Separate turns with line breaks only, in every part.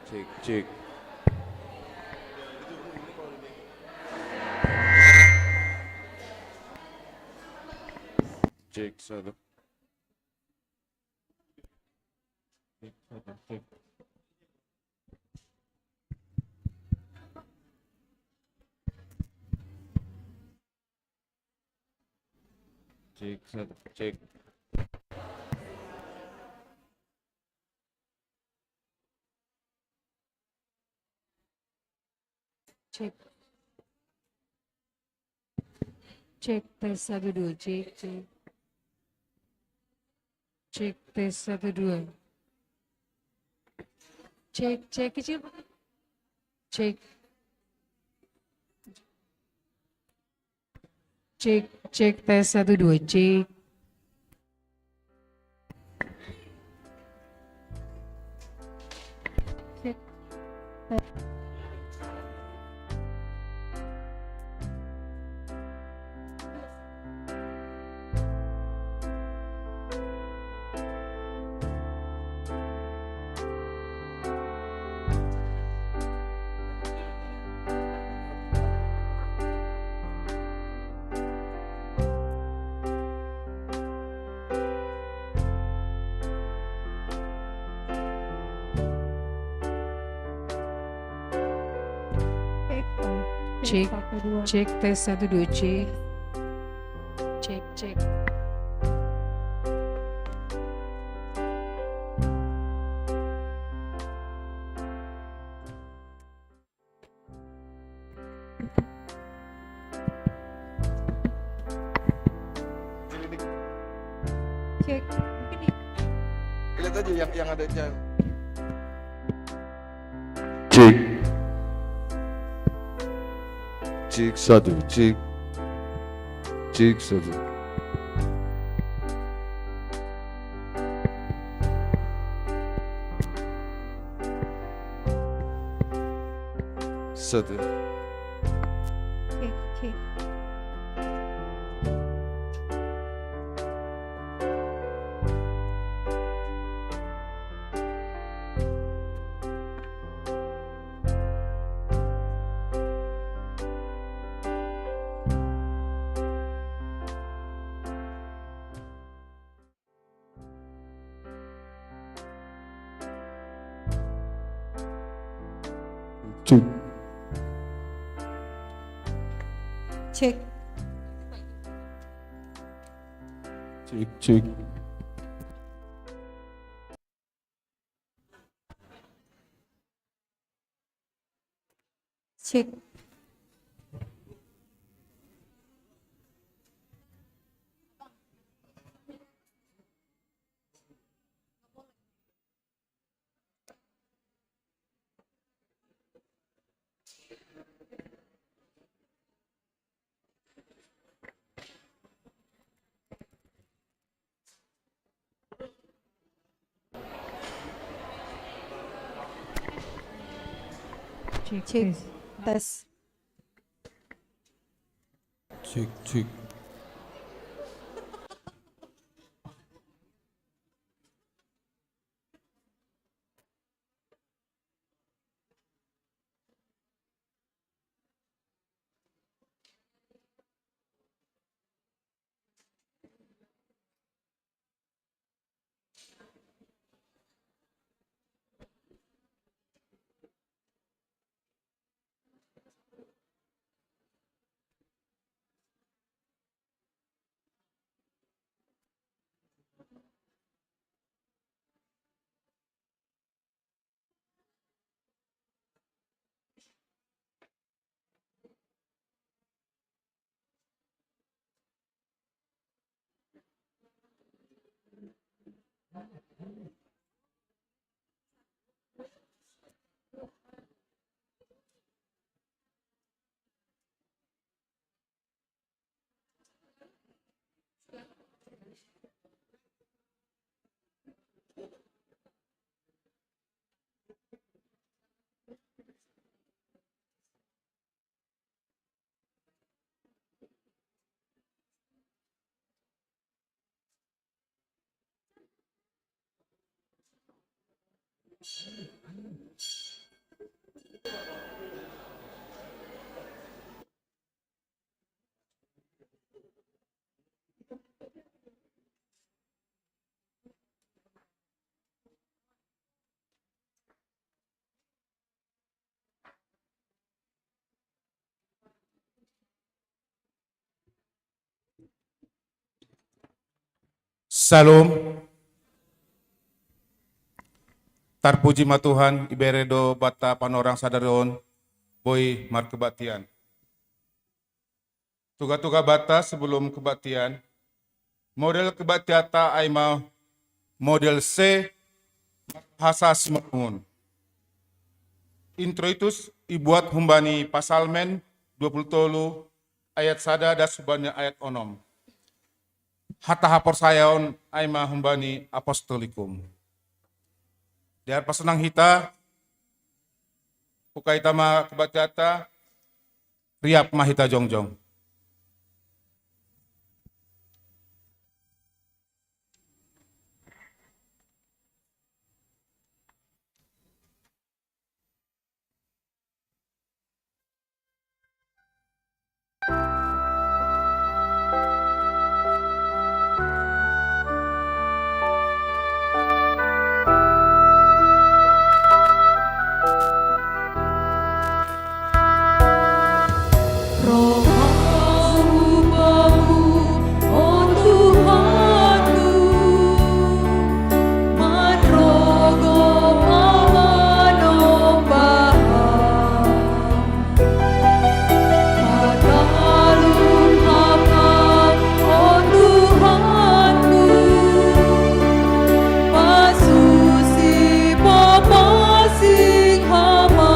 Cek, cek, cek satu. Cek satu, cek. Cek satu, cek.
Cek, cek tes satu dua, cek, cek, cek tes satu dua, cek kecil, cek, cek tes satu dua, cek, cek, cek, cek tes satu dua, cek, cek, cek. Cek, ini.
Lihat aja yang ada jam. Cek. Cek satu, cek. Cek satu. Satu.
Cek, cek.
Cek.
Cek,
Cek, cek.
cek. Cek, tes.
Cek, cek.
Salam. Tarpuji ma Tuhan, iberedo bata panorang sadaron, boy markebatian. Tuga-tuga bata sebelum kebatian, model kebatiata ay mau model C, hasas mengun. Introitus ibuat humbani pasalmen 20 ayat sada dan subanya ayat onom. Hatta hapor sayaon ay ma humbani apostolikum. Diar pasenang hita, pukai tama kebatiata, riap mahita jongjong.
Rohamu bahu, oh Tuhanku, manrogo pamanombahan. Patalum hapam, oh Tuhanku, pasusi papasing hama.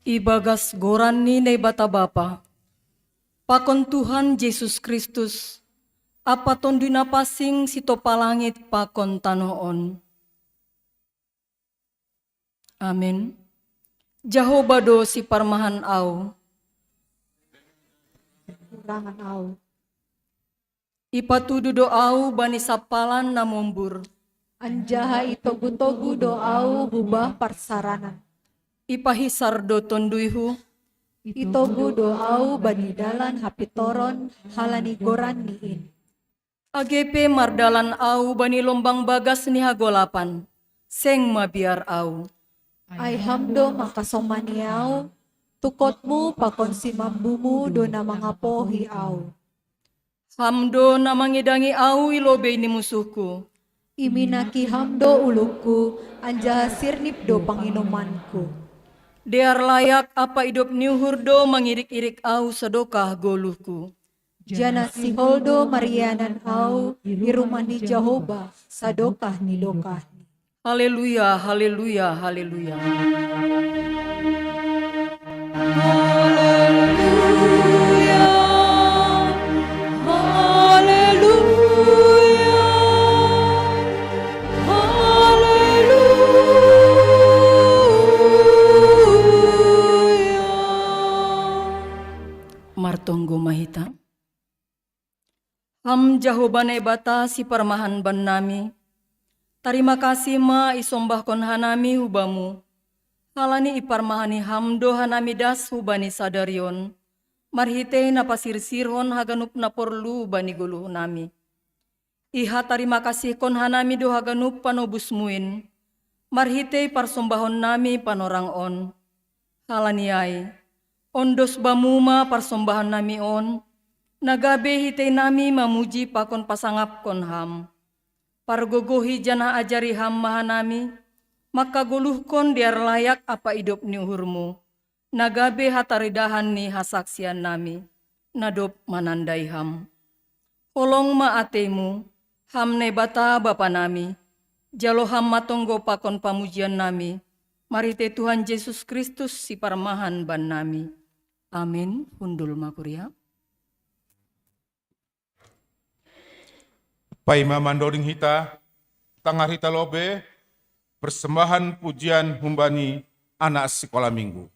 Ibagas goran ni bata bapa, pakon Tuhan Yesus Kristus, apa tonduna pasing sito palangit pakon tanoon. Amin. Jahobado si parmahan au.
Kurangan au.
Ipatudu doau bani sapalan namumbur.
Anjaha itogu-togu doau hubah parsaranan.
Ipahisar do tonduihu.
Itogu doau bani dalan hapitoron halani goran niin.
AGP mardalan au bani lombang bagas ni hagolapan. Seng mabiar au.
Ay hamdo makasomaniau, tukotmu pakon si mambumu do na mga pohi au.
Hamdo na mangidangi au ilobe ni musuhku.
Iminaki hamdo ulukku, anjaha sirnip do panginumanku.
Dear layak apa idop niuhurdo mangirik-irik au sedokah goluhku.
Jana si holdo marianan au, irumah ni Jehovah, sadokah ni dokah.
Haleluya, haleluya, haleluya. Martonggo mahita. Ham jahobane bata si parmahan ban nami. Terima kasih ma isombahkon hanami hubamu. Halani iparmahani hamdo hanami das hubani sadarion. Marhite na pasirsirhon haganup na porlu bani guluh nami. Iha terima kasih kon hanami do haganup panobusmuin. Marhite parsombahon nami panorang on. Halani ay. Ondos bamuma parsombahan nami on. Nagabe hite nami mamuji pakon pasangap kon ham. Pargogohi jana ajari ham mahanami, maka guluhkon diar layak apa idop ni uhurmu. Nagabe hataridahan ni hasaksian nami, nadop manandai ham. Polong ma atemu, hamne bata bapa nami, jalo ham matonggo pakon pamujian nami, marite Tuhan Yesus Kristus si parmahan ban nami. Amin, hundul makuria.
Paima mandoring hita, tangar hita lobe, persembahan pujian humbani anak sekolah minggu.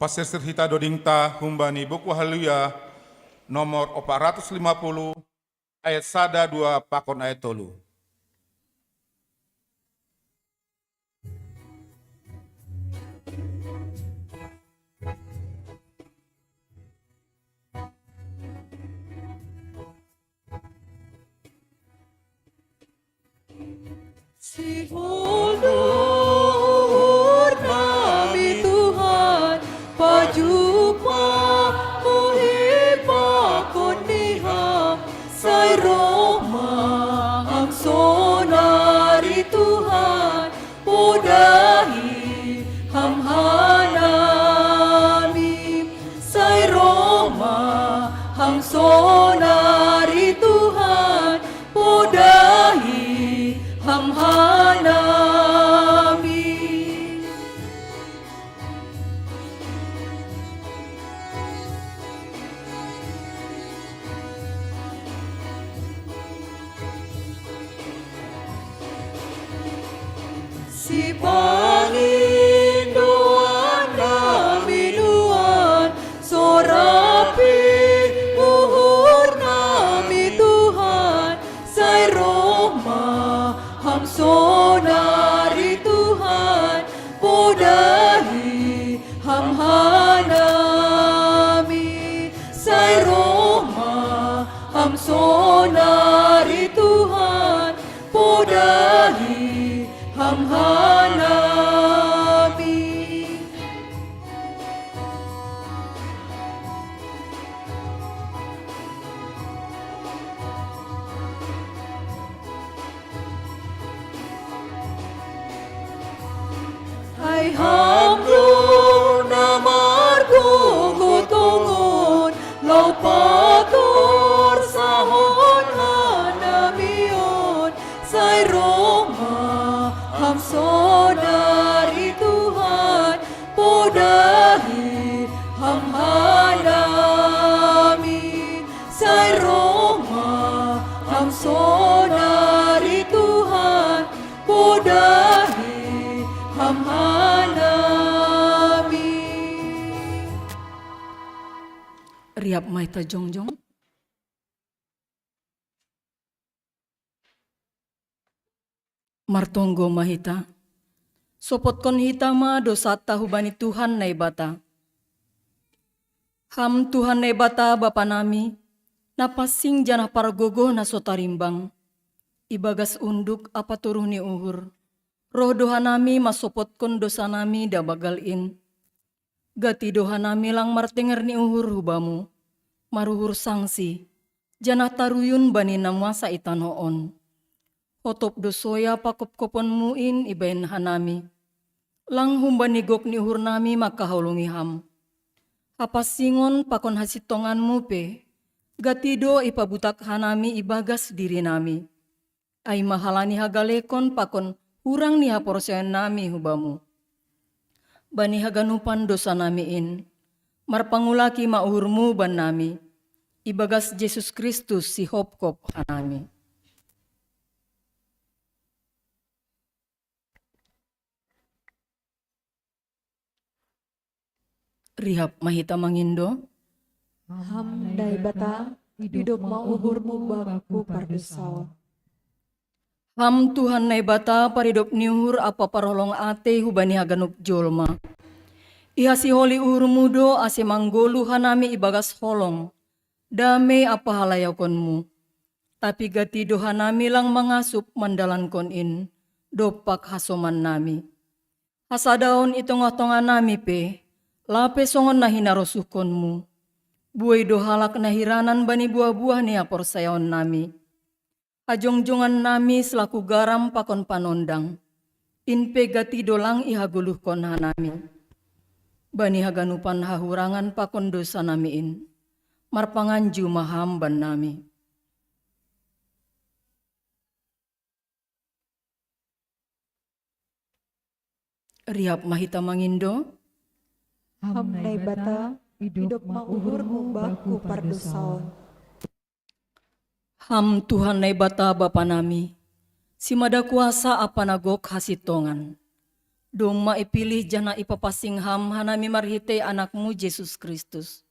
Pasir hita dodingta humbani buku Haleluya nomor 450 ayat 1 2 pakon ayat 3.
Si hulur nami Tuhan, pajumpa muhipa kondiham, say Roma ang sonari Tuhan, podahi hamhanami, say Roma ang sonari Tuhan, podahi hamhanami. Si Pangindoan nami Tuhan, sorapi muhur nami Tuhan, say Roma ang sonari Tuhan, podahi hamhanami, say Roma ang sonari Tuhan, podahi hamhanami. Ay hamdo na margo gotongon, law pator sahon hanamion, say Roma ang sonari Tuhan, podahi hamhanami, say Roma ang sonari Tuhan, podahi hamhanami.
Riap maita jongjong. Martonggo mahita. Sopot kon hita ma dosa tahubani Tuhan na ibata. Ham Tuhan na ibata Bapa nami, napasing janah paragogo na sotarimbang. Ibagas unduk apa turuh ni uhur. Roh doha nami masopot kon dosa nami da bagalin. Gati doha nami lang martenger ni uhur hubamu. Maruhur sangsi. Janah taruyun bani namwasa itanoon. Hotop dosoya pakop-kopon muin ibain hanami. Lang humbanigok ni uhur nami makahulungi ham. Hapasingon pakon hasitongan mu pe. Gatido ipabutak hanami ibagas diri nami. Ay mahalani hagalekon pakon hurang ni haporsayan nami hubamu. Bani haganupan dosa namiin. Marpangulaki mauhurmu ban nami. Ibagas Jesus Kristus si hopkop hanami. Rihap mahita mangindo.
Hamday bata, hidup mauhurmu baku pardesaw.
Ham Tuhan na ibata paridop niuhur apa parolong ate hubani haganup jolma. Iha si holi uhur mudo ase manggolu hanami ibagas holong. Dame apa halayaw konmu. Tapi gati doha nami lang mangasup mandalan konin. Dopak hasoman nami. Hasadaon itong-atongan nami pe. Lape songon na hinarosuh konmu. Buay dohalak nahiranan bani buah-buah ni aporsayaon nami. Ajong-jongan nami selaku garam pakon panondang. Inpe gati dolang ihaguluh kon hanami. Bani haganupan hahurangan pakon dosa namiin. Marpanganju mahamban nami. Riap mahita mangindo.
Hamday bata, hidup mauhurmu baku pardesaw.
Ham Tuhan na ibata Bapa nami. Si mada kuasa apa nagok hasitongan. Doma ipilih jana ipapasingham hanami marhite anakmu Yesus Kristus.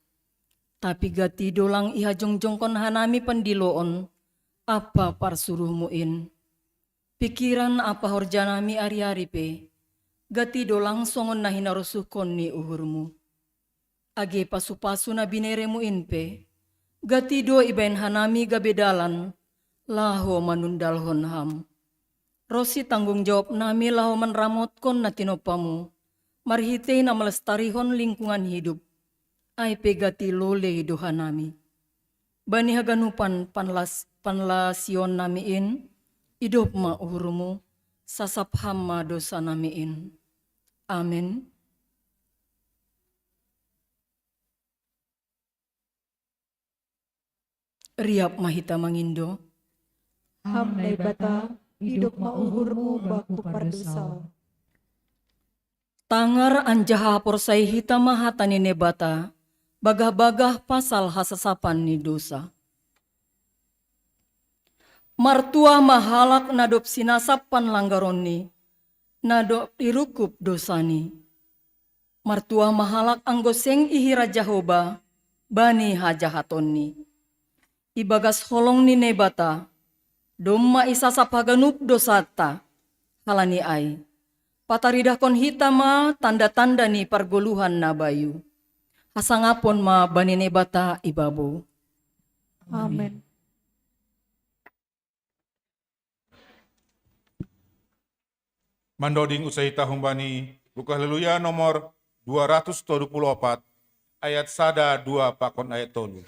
Tapi gati dolang iha jongjongkon hanami pandiloon, apa parsuruhmuin. Pikiran apa horjanami ari-ari pe, gati dolang songon na hinarusuhkon ni uhurmu. Age pasu-pasu na bineremuin pe, gati do ibain hanami gabedalan, laho manundalhon ham. Rosi tanggung jawab nami laho manramotkon na tinopamu, marhite na melestarihon lingkungan hidup, ay pegati lole doha nami. Bani haganupan panlasion namiin, hidup ma uhurumu, sasap hama dosa namiin. Amin. Riap mahita mangindo,
Ham nay bata, hidup mauhurmu baku pardusa.
tangar anjaha porsai hita mahatani nebata, bagah-bagah pasal hasasapan ni dosa. Martua mahalak nadop sinasapan langgaroni, nadop irukup dosani. Martua mahalak anggoseng ihira Jahoba, bani hajahatoni. Ibagas holong ni nebata, domma isasap haganup dosata, halani ay. Pataridahkon hitama tanda-tanda ni pargoluhan na bayu. Hasangapon ma bani nebata ibabo.
Amen.
Mandoding usai tahun bani, buka haleluya nomor 224, ayat sada 2 pakon ayat tolu.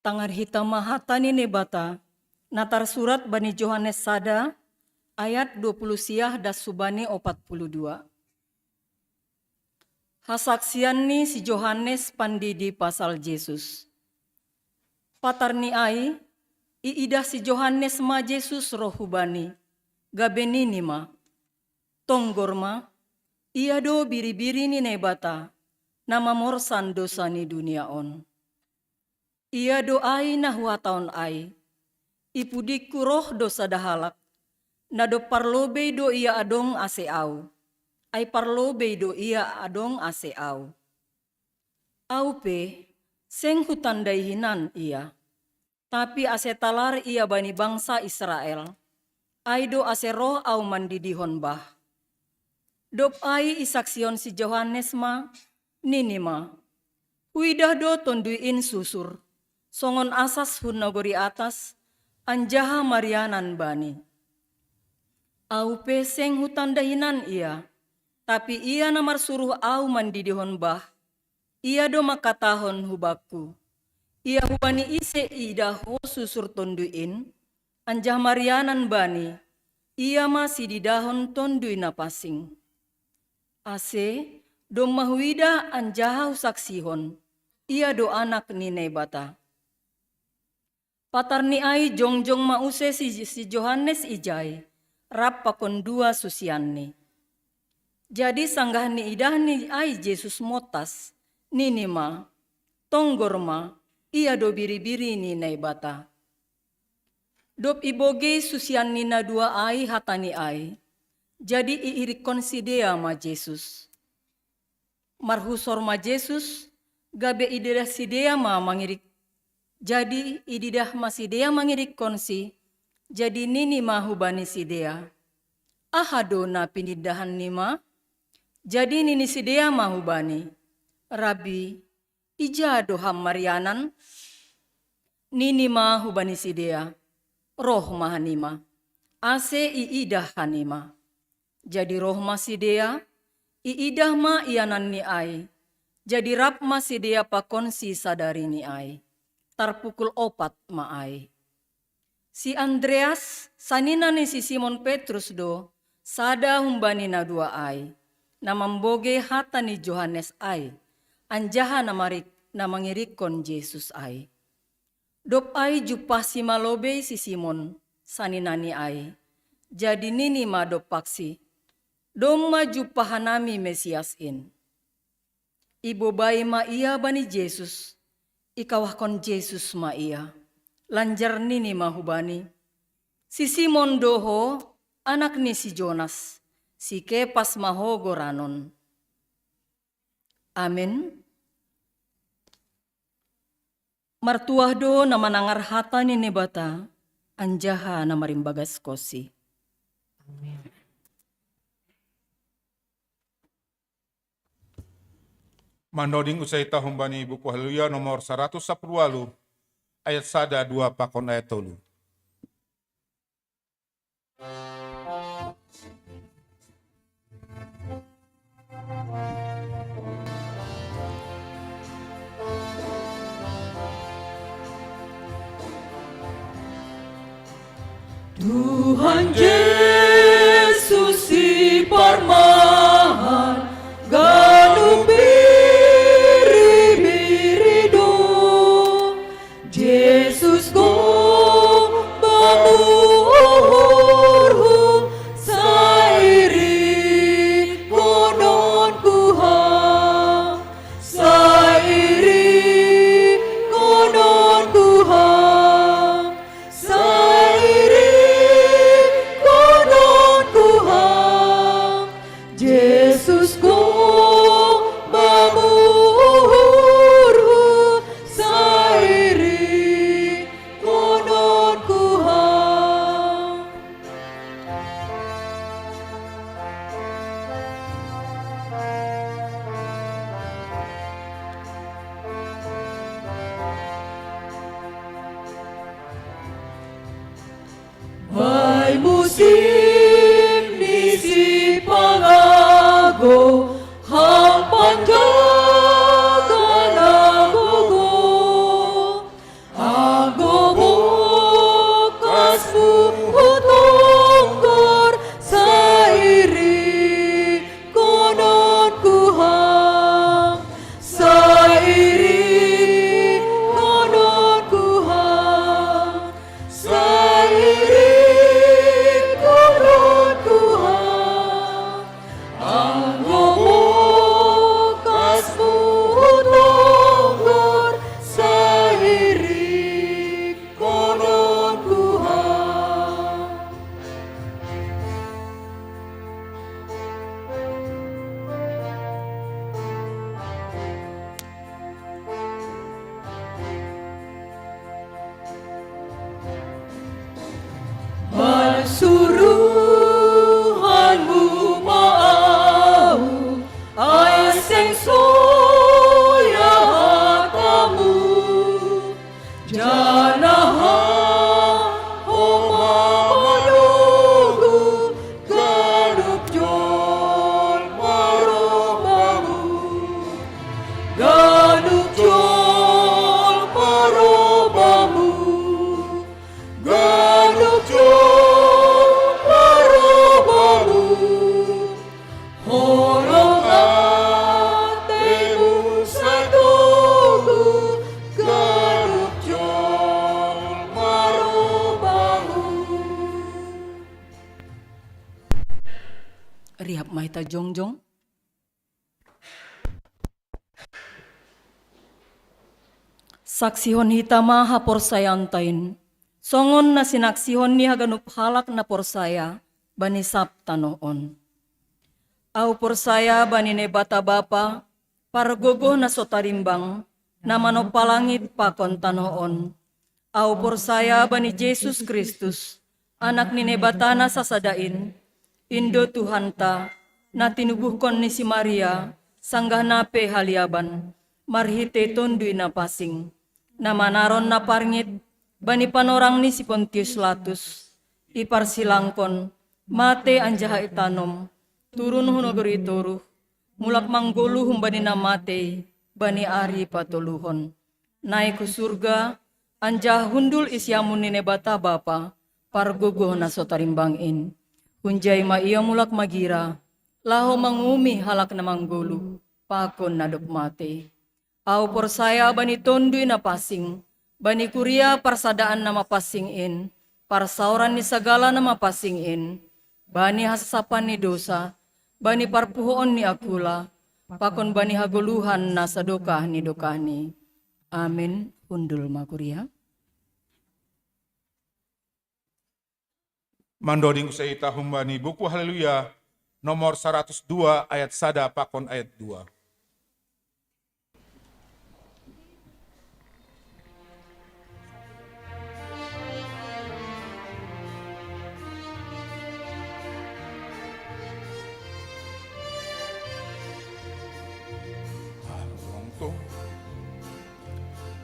Tangar hitam mahatani nebata, natar surat bani Johannes sada, ayat 20 siah das subani 42. Hasaksian ni si Johannes pandidi pasal Yesus. Patarni ai, iidah si Johannes ma Jesus roh hubani, gabenini ma, tonggor ma, ia do biri-biri ni nebata, nama morsan dosa ni dunia on. Ia doai na huataon ai, ipudiku roh dosa dahalak, na do parlobe do ia adong ase au, ai parlobe do ia adong ase au. Au pe, seng hutandai hinan ia, tapi ase talar ia bani bangsa Israel, ai do ase roh au mandidihon bah. Dop ai isaksion si Johannes ma, nini ma, huidah do tonduin susur, songon asas hun nagori atas, anjaha marianan bani. Au pe seng hutandahinan ia, tapi ia namar suruh au mandidihon bah, ia do makatahon hubaku. Ia hubani ise ida ho susur tonduin, anjah marianan bani, ia masih di dahon tondui napasing. Ase, do mahuida anjaha saksihon, ia do anak ni nebata. Patar ni ai jongjong mause si Johannes ijai, rap pakon dua susianni. Jadi sanggah ni idah ni ai Jesus motas, nini ma, tonggor ma, ia do biri-biri ni nebata. Dop iboge susian nina dua ai hatani ai, jadi iirikon sidea ma Jesus. Marhusor ma Jesus, gabe ididah sidea ma mangirik. Jadi ididah ma sidea mangirik konsi, jadi nini ma hubani sidea. Ahado na pinidahan nima, jadi nini sidea ma hubani. Rabi, ijado ham marianan, nini ma hubani sidea. Roh mahanima, ase iidah hanima. Jadi roh ma sidea, iidah ma ianan ni ai. Jadi rap ma sidea pakonsi sadari ni ai. Tarpukul 4 ma ai. Si Andreas, sanina ni si Simon Petrus do, sada humbani na dua ai. Namamboge hata ni Johannes ai. Anjaha na mangirikon Jesus ai. Dop ai jupah si malobe si Simon, saninani ai. Jadi nini ma dop paksi. Dom ma jupah nami Mesias in. Ibu bayi ma ia bani Jesus. Ikawahkon Jesus ma ia. Lanjar nini ma hubani. Si Simon doho, anak ni si Jonas. Si Kepas mahogo ranon. Amin. Martuah do na manangar hata ni nebata, anjaha na marimbagas kosi. Amin.
Mandoding usai tahumbani buku Haleluya nomor 110 ayat 1 2 pakon ayat 3.
Tuhan Yesus si parmahan, ganu biri-biri do. Yesus go banguhurhu sairi konon kuha. Sairi konon kuha. Sairi sing soya hatamu janaha oma manugu gadup jol marobamu gadup jol marobamu gadup jol marobamu horong atemu satugu gadup jol marobamu. Riap maita jongjong. Saksihon hitama hapor sayantain. Songon na sinaksihon ni haganup halak na porsaya bani sabta noon. Au porsaya bani ne bata bapa pargogo na sotarimbang na manopalangit pakon tanoon. Au porsaya bani Jesus Kristus anak ni nebatana sasadain. Indo Tuhanta na tinubuhkon ni si Maria sanggah nape haliaban marhite tundui na pasing na manaron na parngit bani panorang ni si Pontius Latus iparsilangkon mate anjaha itanom turun hunogori toruh mulak manggulu humbani na mate bani ari patuluhon naik ku surga anjah hundul isyamun ni nebata bapa pargogo na sotarimbangin kunjay maiya mulak magira laho mangumi halak na manggulu pakon na mate au porsaya bani tondui na pasing bani kuria parsadaan na mapasingin parsauran ni sagala na mapasingin bani hasasapan ni dosa bani parpuhoon ni akula pakon bani haguluhan na sadokah ni dokahni amin hundul makuria.
Mandoding usaita humbani buku haleluya nomor 102 ayat sada pakon ayat 2.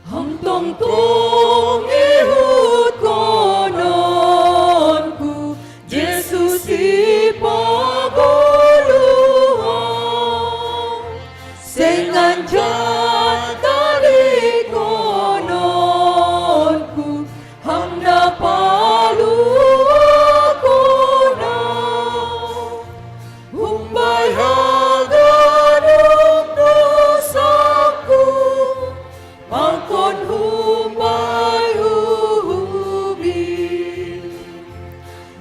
Hang tong tong ihut kononku Yesus ipaguluhan sing anjan tali kononku hang napalu ako na humbay haganong dosaku Pangkon humbay uhubi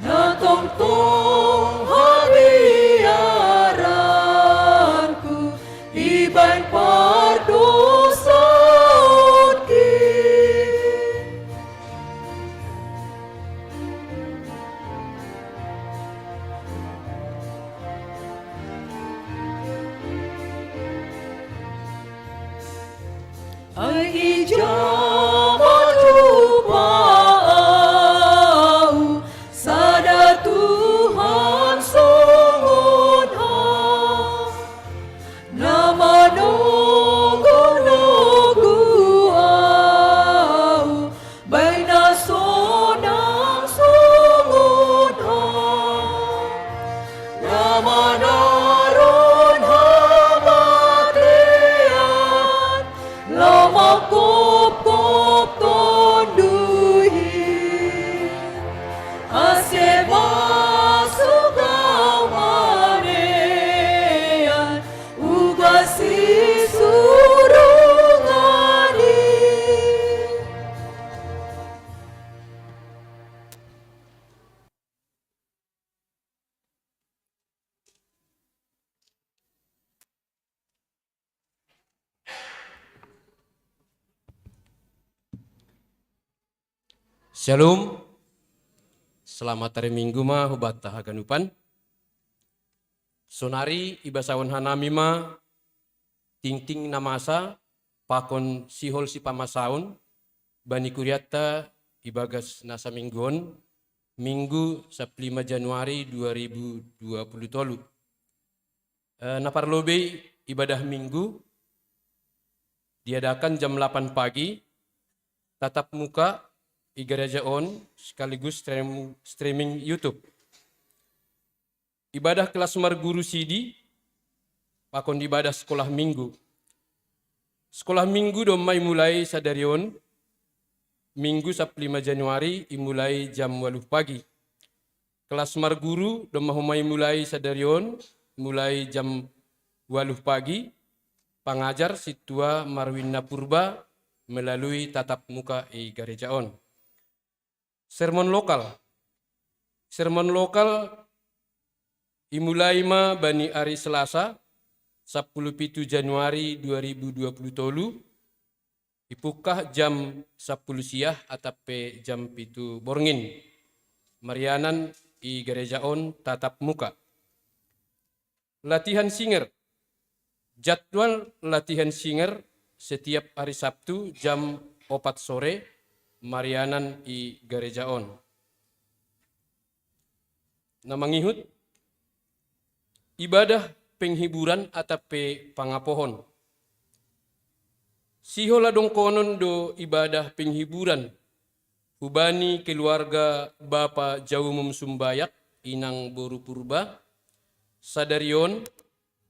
na tongtong habiaranku ibang pardosaon ki. Ay ijamat upau sada Tuhan songon ha na manogo-nogo au bay na sonang songon ha na manaron hamatean Lamakop-kop tonduhi Ase masugaw manean Ugasi surungani
Shalom, selamat hari Minggu mah hubat haganupan. Sonari ibasawan hanami mah ting-ting namasa pakon sihol si pamasaun bani kuriata ibagas nasa minggon Minggu 15 Januari 2020 tolu. Naparlobe ibadah minggu diadakan jam 8 pagi, tatap muka di Gereja On sekaligus streaming YouTube. Ibadah kelas marguru sidi, pakon ibadah sekolah minggu. Sekolah minggu domai mulai sadarion, minggu 5 Januari imulai jam 8 pagi. Kelas marguru domai mulai sadarion, mulai jam 8 pagi. Pengajar situa Marwina Purba melalui tatap muka di Gereja On. Sermon lokal. Sermon lokal imulai ma bani hari Selasa 17 Januari 2020 ipukah jam 10 siang atape jam 7 borngin. Marianan i Gereja On tatap muka. Latihan singer. Jadwal latihan singer setiap hari Sabtu jam 4 sore. Marianan i Gereja On. Namangihut ibadah penghiburan atape pangapohon. Sihola dong konon do ibadah penghiburan. Hubani keluarga Bapa Jauh Sumbayak inang Boru Purba. Sadarion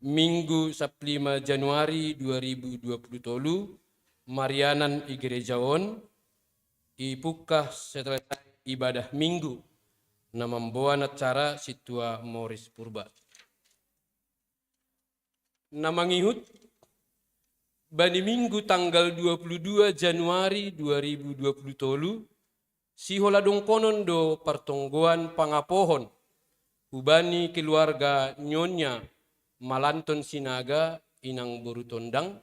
Minggu 5 Januari 2020 Marianan i Gereja On ipukah setelah ibadah minggu na membawa acara situa Morris Purba. Namangihut bani minggu tanggal 22 Januari 2020 sihola dong konon do pertonggoan pangapohon hubani keluarga Nyonya Malanton Sinaga inang Boru Tondang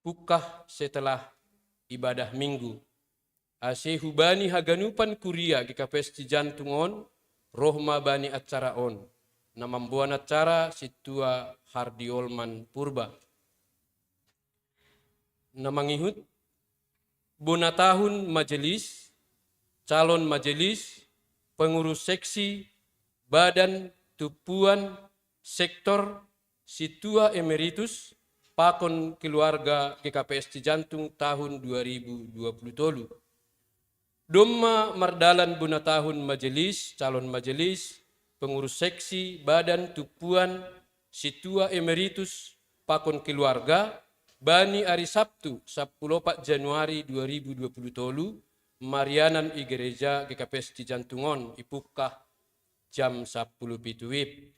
pukah setelah ibadah minggu. Ase hubani haganupan kuria GKPS Cijantungon rohma bani acara on. Namambuan acara situa Hardiolman Purba. Namangihut bona tahun majelis, calon majelis, pengurus seksi, badan, tupuan, sektor, situa emeritus, pakon keluarga GKPS Cijantung tahun 2020. Domma mardalan bona tahun majelis, calon majelis, pengurus seksi, badan, tupuan, situa emeritus, pakon keluarga, bani hari Sabtu 14 Januari 2020, Marianan i Gereja GKPS Cijantungon, ipukah jam 10 pituwip.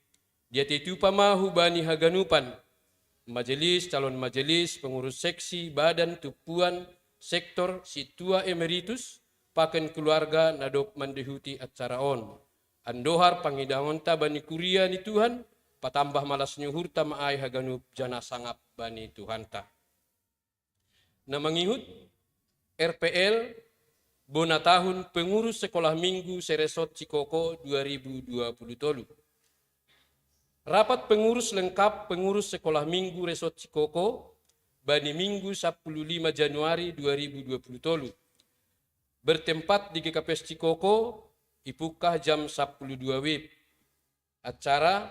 Dia titu pamahu bani haganupan, majelis, calon majelis, pengurus seksi, badan, tupuan, sektor, situa emeritus, paken keluarga nadop mandehuti acara on. Andohar pangidangon ta bani kuria ni Tuhan, patambah malas nyuhur ta maay haganup jana sangap bani Tuhan ta. Namangihut RPL bona tahun pengurus sekolah minggu Seresot Cikoko 2020. Rapat pengurus lengkap pengurus sekolah minggu Resot Cikoko bani minggu 15 Januari 2020. Bertempat di GKPS Cikoko, ipukah jam 12 WIB. Acara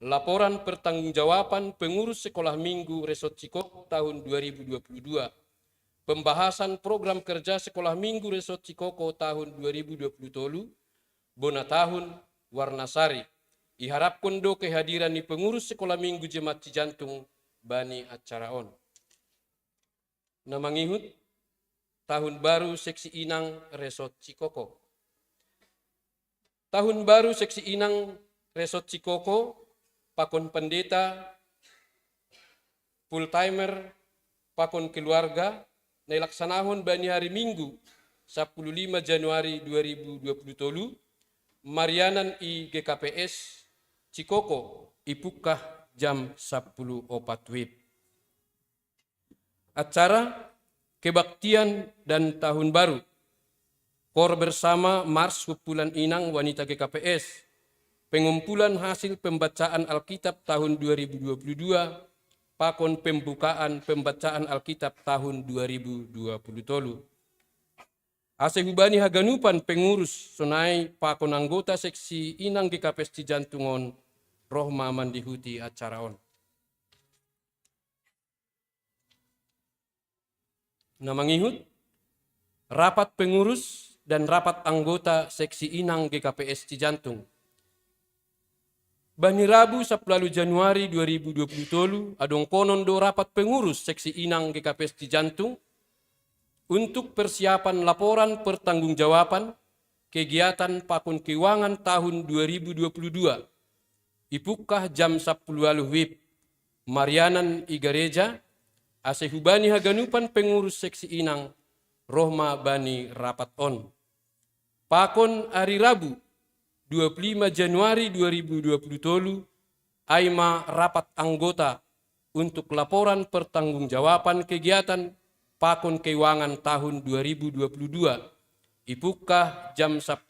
laporan pertanggungjawaban pengurus sekolah minggu Resot Cikoko tahun 2022. Pembahasan program kerja sekolah minggu Resot Cikoko tahun 2020, bona tahun Warnasari. Iharapkan do kehadiran di pengurus sekolah minggu Jemaat Cijantung bani acara on. Namangihut tahun baru seksi inang Resot Cikoko. Tahun baru seksi inang Resot Cikoko, pakon pendeta, full timer, pakon keluarga, nailaksanahon bani hari Minggu 15 Januari 2020, Marianan i GKPS Cikoko, ipukah jam 10.04 WIB. Acara kebaktian dan tahun baru. Kor bersama Mars Kumpulan Inang Wanita GKPS. Pengumpulan hasil pembacaan Alkitab tahun 2022. Pakon pembukaan pembacaan Alkitab tahun 2020. Asehubani haganupan pengurus sonai pakon anggota seksi Inang GKPS Cijantungon rohma mandihuti acara on. Na mangihut, rapat pengurus dan rapat anggota seksi Inang GKPS Cijantung. Bani Rabu 10 Januari 2020 adong konon do rapat pengurus seksi Inang GKPS Cijantung untuk persiapan laporan pertanggungjawaban kegiatan pakun keuangan tahun 2022. Ipukah jam 10 WIB Marianan Igareja asehubani haganupan pengurus seksi Inang Rohma Bani Rapat On. Pakon hari Rabu 25 Januari 2020 Aima rapat anggota untuk laporan pertanggungjawaban kegiatan pakon keuangan tahun 2022. Ipukah jam 10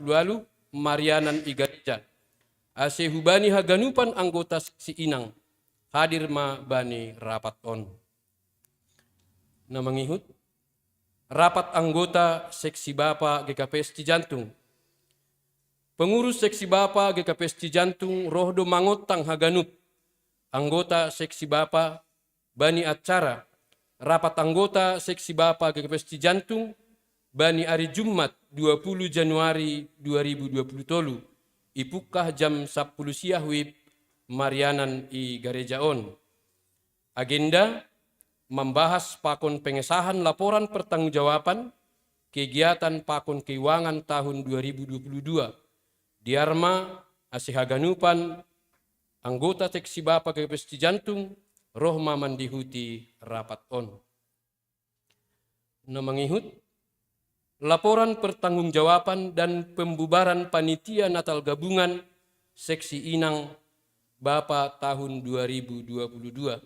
Marianan Igareja. Asehubani haganupan anggota seksi Inang hadir ma Bani Rapat On. Na mangihut, rapat anggota seksi Bapa GKPS Cijantung. Pengurus seksi Bapa GKPS Cijantung Rohdo Mangotang Haganup. Anggota seksi Bapa Bani Acara. Rapat anggota seksi Bapa GKPS Cijantung Bani hari Jumat 20 Januari 2020. Ipukah jam 10 siang WIB Marianan I Garejaon. Agenda membahas pakon pengesahan laporan pertanggungjawaban kegiatan pakon keuangan tahun 2022. Diarma asihaganupan anggota seksi Bapa GKPS Cijantung Rohma Mandihuti Rapat On. Na mangihut, laporan pertanggungjawaban dan pembubaran panitia Natal Gabungan seksi Inang Bapa tahun 2022.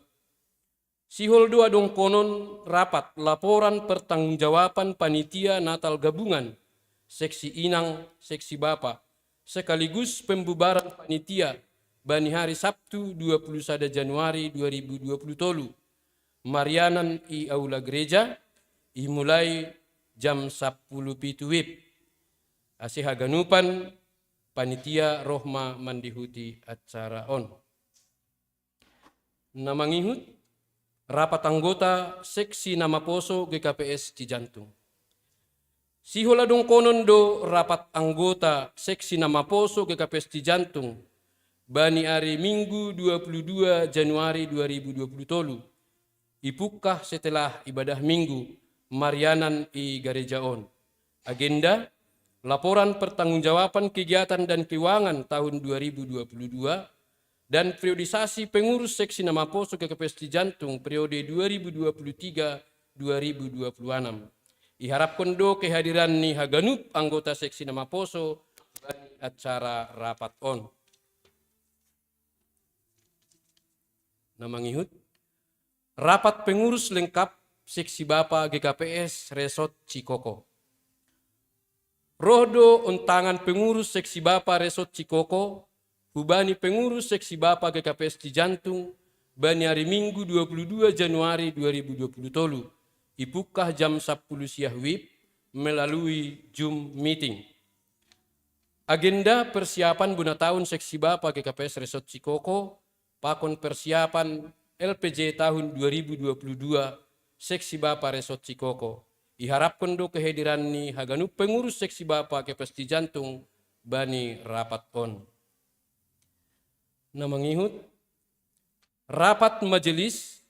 Siholdo adong konon rapat laporan pertanggungjawaban panitia Natal Gabungan seksi Inang seksi Bapa sekaligus pembubaran panitia Bani hari Sabtu 21 Januari 2020 Marianan I Aula Gereja imulai jam 10 pitu WIB. Asihaganupan panitia Rohma Mandihuti acara on. Na mangihut, rapat anggota seksi Nama Poso GKPS Cijantung. Siholadong konon do rapat anggota seksi Nama Poso GKPS Cijantung Bani hari Minggu 22 Januari 2020. Ipukah setelah ibadah Minggu Marianan I Garejaon. Agenda laporan pertanggungjawaban kegiatan dan keuangan tahun 2022 dan periodisasi pengurus seksi Nama Poso GKPS Cijantung periode 2023-2026. Iharapkan do kehadiran ni haganup anggota seksi Nama Poso bani acara rapat on. Na mangihut, rapat pengurus lengkap seksi Bapa GKPS Resort Cikoko. Rohdo untangan pengurus seksi Bapa Resort Cikoko hubani pengurus seksi Bapa GKPS Cijantung bani hari Minggu 22 Januari 2020. Ipukah jam 10 siang WIB melalui Zoom meeting. Agenda persiapan buna tahun seksi Bapa GKPS Resort Cikoko, pakon persiapan LPJ tahun 2022 seksi Bapa Resort Cikoko. Iharapkan do kehadiran ni haganup pengurus seksi Bapa GKPS Cijantung bani rapat on. Na mangihut, rapat majelis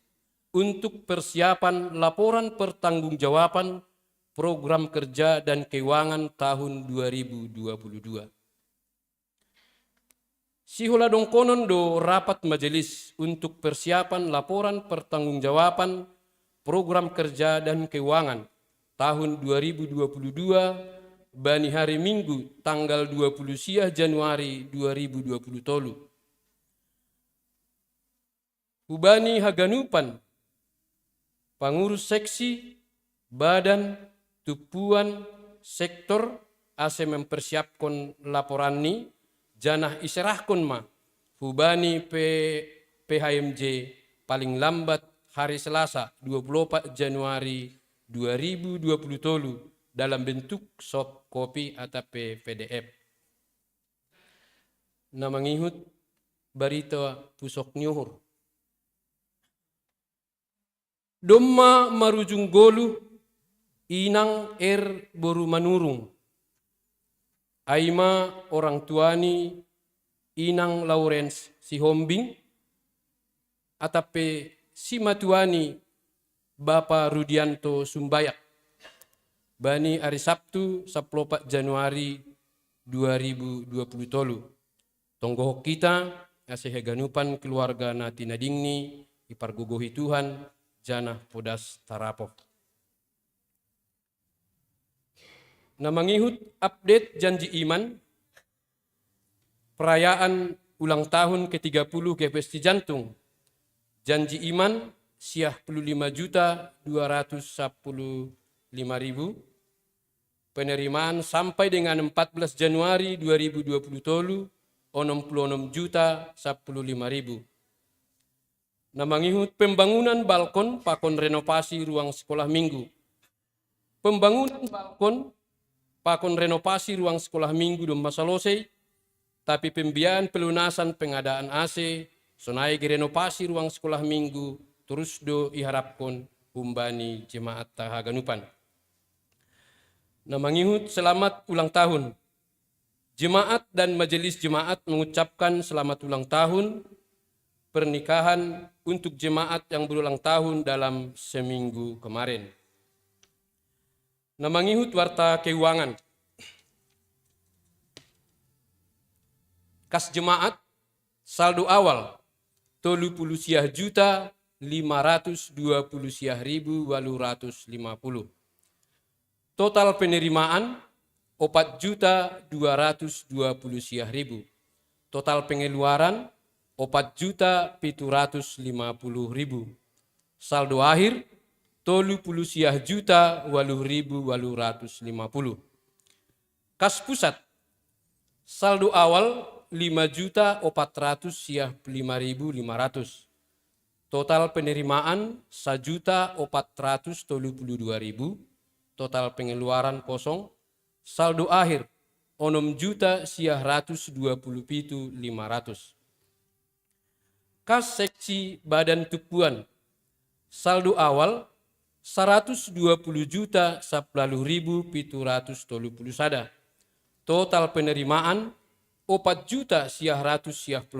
untuk persiapan laporan pertanggungjawaban program kerja dan keuangan tahun 2022. Siholadong konon do rapat majelis untuk persiapan laporan pertanggungjawaban program kerja dan keuangan tahun 2022 bani hari Minggu tanggal 20 siang Januari 2020 tolu. Hubani haganupan pengurus seksi, badan, tupuan, sektor ase mempersiapkan laporan ni janah iserahkan ma hubani PHMJ paling lambat hari Selasa 24 Januari 2020 dalam bentuk soft copy atau PDF. Na mangihut barita pusok nyuhur. Domma marujung golu Inang Boru Manurung. Aima orang tuani Inang Lawrence Sihombing. Atape si matuani Bapak Rudianto Sumbayak. Bani hari Sabtu 14 Januari 2020. Tonggoh kita aseheganupan keluarga nati nadingni ipargugohi Tuhan janah podas tarapo. Namangihut update janji iman perayaan ulang tahun ke-30 GPST Jantung. Janji iman siah 55.215.000. Penerimaan sampai dengan 14 Januari 2020 tolu 66.015.000. Namangihut pembangunan balkon pakon renovasi ruang sekolah minggu. Pembangunan balkon pakon renovasi ruang sekolah minggu dom masalosei, tapi pembiayaan pelunasan pengadaan AC sonai renovasi ruang sekolah minggu terus do iharapkan humbani jemaat tahaganupan. Namangihut selamat ulang tahun. Jemaat dan majelis jemaat mengucapkan selamat ulang tahun pernikahan untuk jemaat yang berulang tahun dalam seminggu kemarin. Namangihut warta keuangan. Kas jemaat saldo awal 30.520.850. Total penerimaan 4.220.000. Total pengeluaran 4.750.000. Saldo akhir 30.080.850. Kas pusat saldo awal 5.405.500. Total penerimaan 1.432.000. Total pengeluaran kosong. Saldo akhir 6.127.500. Kas seksi badan tupuan saldo awal 120.110.730 sada. Total penerimaan 4.156.000.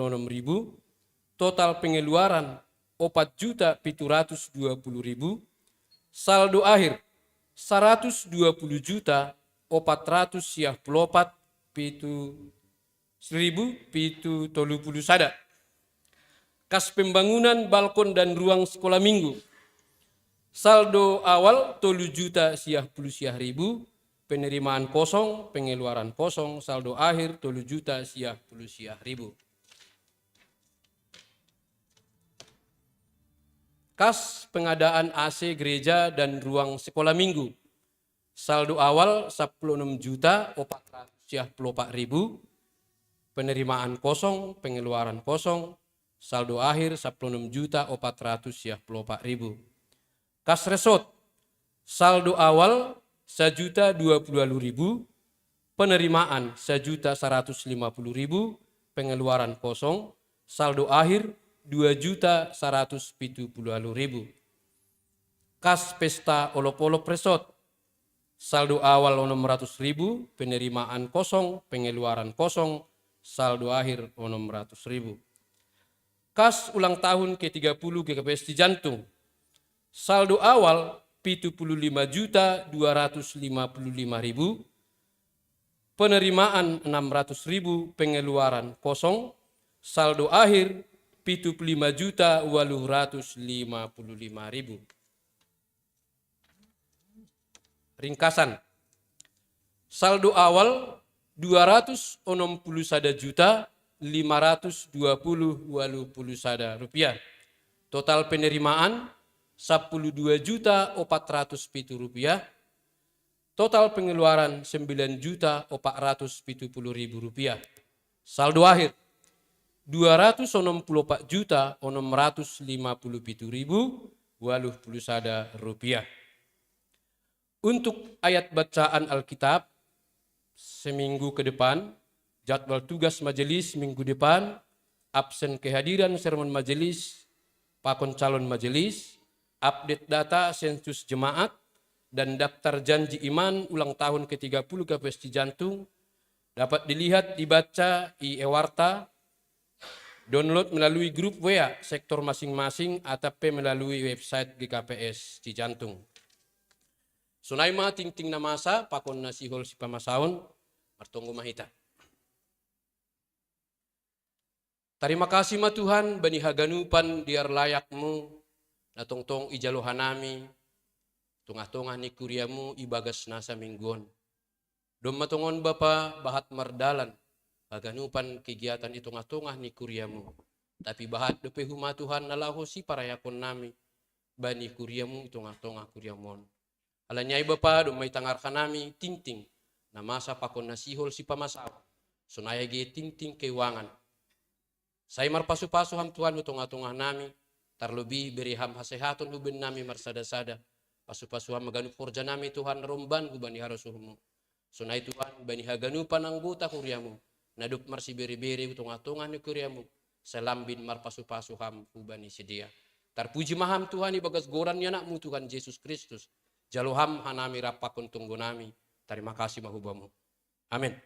Total pengeluaran 4.720.000. Saldo akhir 120.144.730 sada. Kas pembangunan balkon dan ruang sekolah minggu. Saldo awal 3.010.000, penerimaan kosong, pengeluaran kosong, saldo akhir 3.010.000. Kas pengadaan AC gereja dan ruang sekolah minggu. Saldo awal 16.454.000, penerimaan kosong, pengeluaran kosong, saldo akhir 16.454.000. Kas resort, saldo awal 1.020.000, penerimaan 1.150.000, pengeluaran kosong, saldo akhir 2.170.000. Kas pesta olop-olop resort, saldo awal 600.000, penerimaan kosong, pengeluaran kosong, saldo akhir 600.000. Kas ulang tahun ke-30 GKPST Jantung, saldo awal 75.255.000, penerimaan 600.000, pengeluaran kosong, saldo akhir 75.855.000. Ringkasan, saldo awal 261.520.80 rupiah. Total penerimaan 12.407 rupiah. Total pengeluaran 9.470.000 rupiah. Saldo akhir 264.657.080 rupiah. Untuk ayat bacaan Alkitab seminggu ke depan, jadwal tugas majelis minggu depan, absen kehadiran sermon majelis, pakon calon majelis, update data sensus jemaat, dan daftar janji iman ulang tahun ke-30 KPS Cijantung dapat dilihat, dibaca, e-warta, download melalui grup WA sektor masing-masing ataupun melalui website GKPS Cijantung. Sunaima ting-ting namasa pakon nasihol si pamasaon martonggo mahita. Terima kasih ma Tuhan bani haganupan diar layakmu na tongtong ijalohanami tungah-tungah ni kuriamu ibagas nasa mingguon. Dom matongon Bapa bahat mardalan haganupan kegiatan itungah-tungah ni kuriamu. Tapi bahat dope huma Tuhan nalaho si parayakon nami bani kuriamu itungah-tungah kuriamon. Alanyai Bapa dom may tangar kanami ting-ting na masa pakon nasihol si pamasaw. Sunaya ge ting-ting keuangan. Saya marpasu-pasu ham Tuhan tungah-tungah nami terlebih beri ham hasehaton huben nami marsada-sada. Pasu-pasu ham maganu forja nami Tuhan romban hubani harosuhmu. Sunai Tuhan bani haganupan anggota kuriamu. Nadup marsi beri-beri tungah-tungah ni kuriamu. Selambin marpasu-pasu ham hubani sedia. Terpuji maham Tuhan ibagas goran anakmu Tuhan Yesus Kristus. Jaloham hanami rapakon tunggu nami. Terima kasih mahubamu. Amin.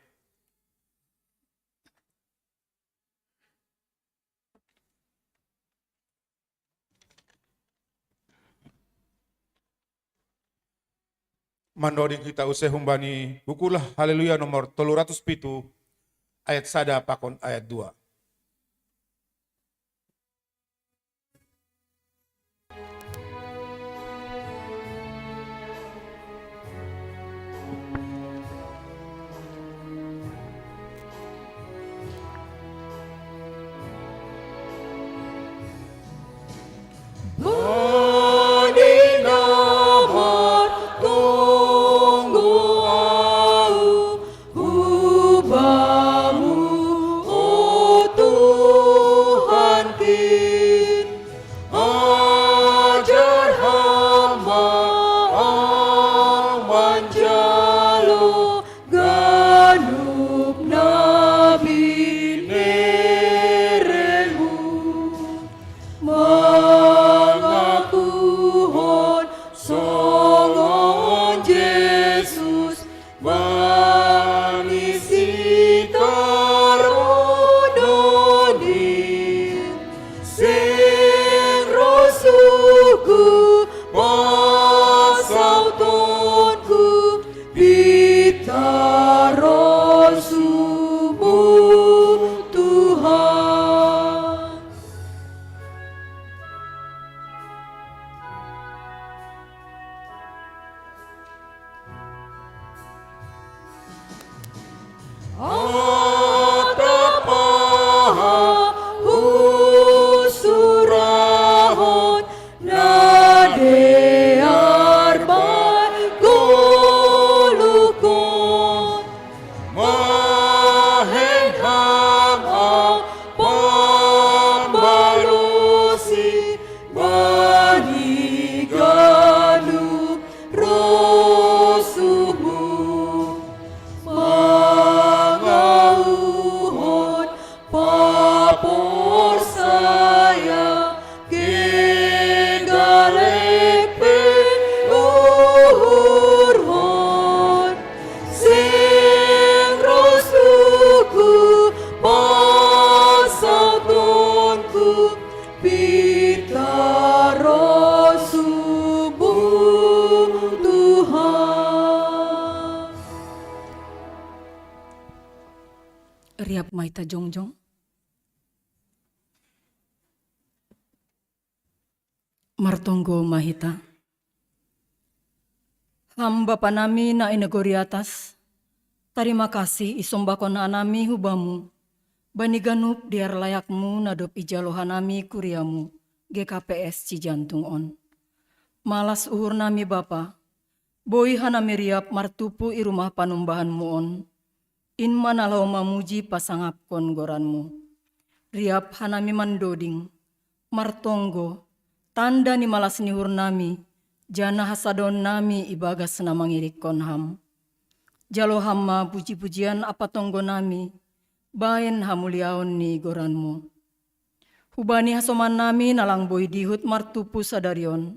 Mandori kita usai humbani bukulah haleluya nomor 307 ayat sada pakon ayat 2.
Riap maita jongjong. Martonggo mahita. Hamba panami na inagori atas. Terima kasih isombakon anami hubamu. Bani ganup diar layakmu nadop ijalohanami kuriamu. GKPS Cijantung on. Malas uhur nami Bapa. Boi hanami riap martupu i rumah panumbahanmu on. In manalau mamuji pasangapkon goranmu. Riap hanami mandoding. Martonggo. Tanda ni malas nihur nami. Jana hasadon nami ibagas na mangirikon ham. Jalo hamma puji-pujian apa tonggo nami. Bain hamuliaon ni goranmu. Hubani hasoman nami nalang boy dihut martupu sadarion.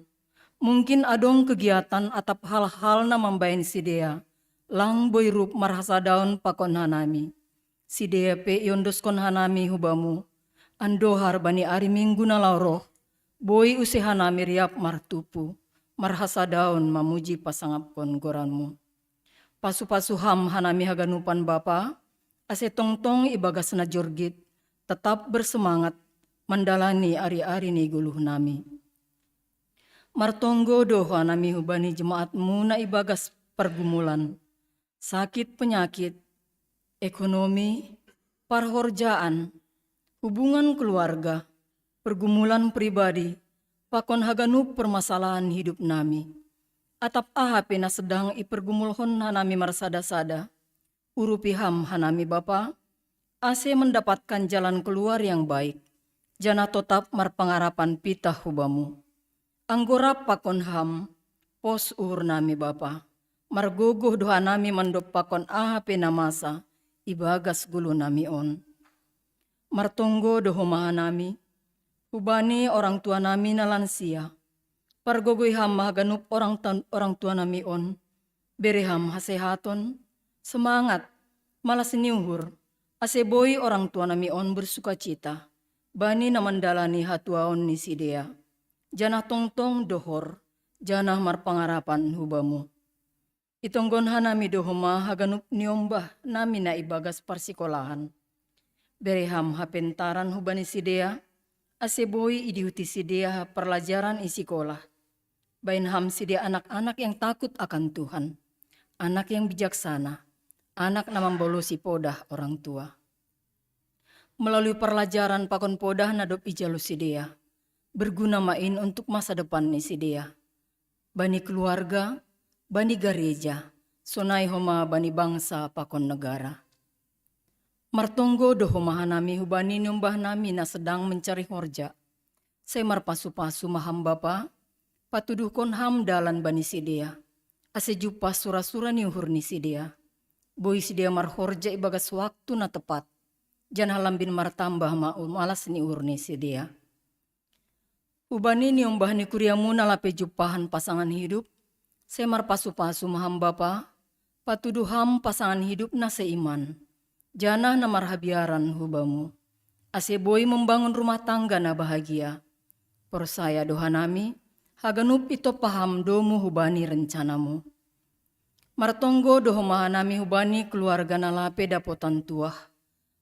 Mungkin adong kegiatan atap hal-hal na mambayan si dea. Lang boy rup marhasa daun pakon hanami. Si dea pe yondoskon hanami hubamu. Andohar bani ari minggu na lauro. Boy use hanami riap martupu. Marhasa daun mamuji pasangap kon goranmu. Pasu-pasu ham hanami haganupan bapa. Ase tongtong ibagas na jorgit. Tetap bersemangat mandalani ari-ari ni guluh nami. Martonggo doha nami hubani jemaatmu na ibagas pergumulan, sakit penyakit, ekonomi, parhorjaan, hubungan keluarga, pergumulan pribadi, pakon haganup permasalahan hidup nami. Atap ahape na sedang ipergumulhon hanami marsada-sada, urupi ham hanami bapa, ase mendapatkan jalan keluar yang baik, jana tetap marpangarapan pitah hubamu. Anggora pakon ham, pos uhur nami bapa, margogoh doha nami mandop pakon ahape na masa, ibagas gulu nami on. Martonggo doho maha nami, hubani orang tua nami na lansia, pargogoy ham mahaganup orang tua nami on, bereham hasehaton, semangat, malas niuhur, aseboy orang tua nami on bersuka cita, bani na mandalani hatuaon ni si dea. Janah tongtong dohor, janah marpangarapan hubamu. Itonggon hanami dohoma haganup niombah nami na ibagas parsikolahan. Bereham hapentaran hubani sidea, aseboy idiuti sidea perlajaran isikolah. Bain ham sidea anak-anak yang takut akan Tuhan, anak yang bijaksana, anak na membolosi podah orang tua. Melalui perlajaran pakon podah nadop ijalu sidea, berguna main untuk masa depan ni si dea. Bani keluarga, bani gereja, sonai homa bani bangsa pakon negara. Martonggo doho mahanami hubani nyumbah nami na sedang mencari horja. Saya marpasu-pasu maham bapa, patuduh kon ham dalan bani si dea. Ase jupa sura-sura ni uhur ni si dea. Boy si dea marhorja ibagas waktu na tepat. Jan halambin martambah malas ni uhur ni si dea. Ubani ni umbah ni kuriamu na lape jupahan pasangan hidup, semar pasu-pasu maham bapa, patuduham pasangan hidup na seiman, janah na marhabiaran hubamu, aseboy membangun rumah tangga na bahagia, persaya doha nami, haganup ito paham domu hubani rencanamu. Martonggo doho mahanami hubani keluarga na lape dapotan tuah,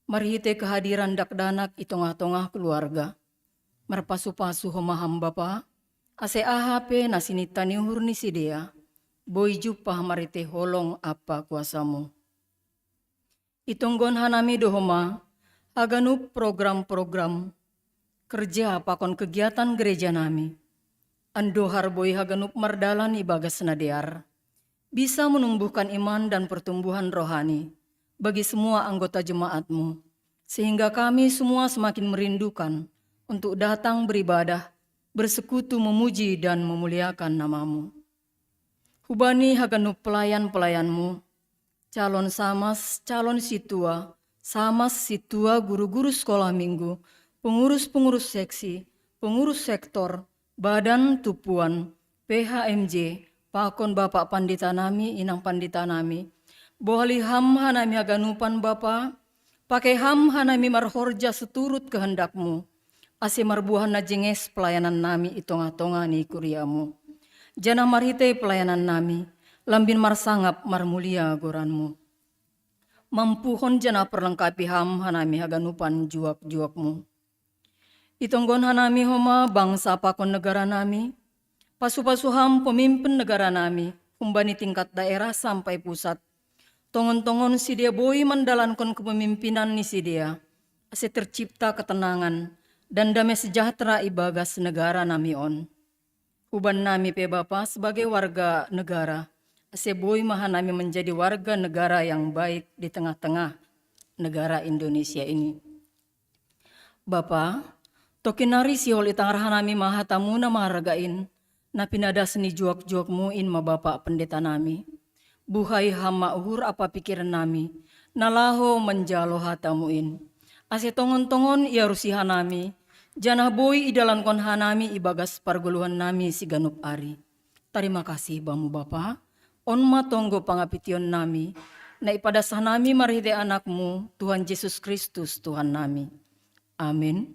marhite kehadiran dakdanak itongah-tongah keluarga, marpasu-pasu homaham bapa, ase ahape nasinita ni uhur ni si dea, boy jupah marite holong apa kuasamu. Itonggon hanami dohoma, haganup program-program, kerja pakon kegiatan gereja nami. Andohar boy haganup mardalan ibagas nadear, bisa menumbuhkan iman dan pertumbuhan rohani bagi semua anggota jemaatmu, sehingga kami semua semakin merindukan untuk datang beribadah, bersekutu memuji dan memuliakan namamu. Hubani haganup pelayan-pelayanmu, calon samas, calon situa, samas situa guru-guru sekolah minggu, pengurus-pengurus seksi, pengurus sektor, badan tupuan, PHMJ, pakon bapak pandita nami, inang pandita nami, bohali ham hanami haganupan bapa, pakai ham hanami marhorja seturut kehendakmu, ase marbuhan na jenges pelayanan nami itonga-tonga ni kuriamu. Jana marhite pelayanan nami, lambin marsangap marmulia goranmu. Mampuhon jana perlengkapi ham hanami haganupan juak-juakmu. Itonggon hanami homa bangsa pakon negara nami, pasu-pasu ham pemimpin negara nami, humbani tingkat daerah sampai pusat. Tongon-tongon si dia boy mandalankan kepemimpinan ni si dia, ase tercipta ketenangan, dan damai sejahtera ibagas negara nami on. Uban nami pe bapa sebagai warga negara, aseboy maha nami menjadi warga negara yang baik di tengah-tengah negara Indonesia ini. Bapa, tokinari siol itangarah nami maha tamu na maharagain, na pinada seni juak-juakmu in ma bapa pendeta nami. Buhay hama uhur apa pikiran nami, nalaho menjalo hatamuin. Ase tongon-tongon ia rusihan nami, janah boy idalan kon hanami ibagas parguluhan nami si ganup ari. Terima kasih bamu Bapa. On matonggo pangapition nami. Na ipadasah nami marhite anakmu, Tuhan Yesus Kristus Tuhan nami. Amin.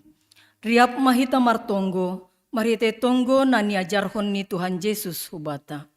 Riap mahita martonggo, marhite tonggo na niajarhon ni Tuhan Yesus hubata.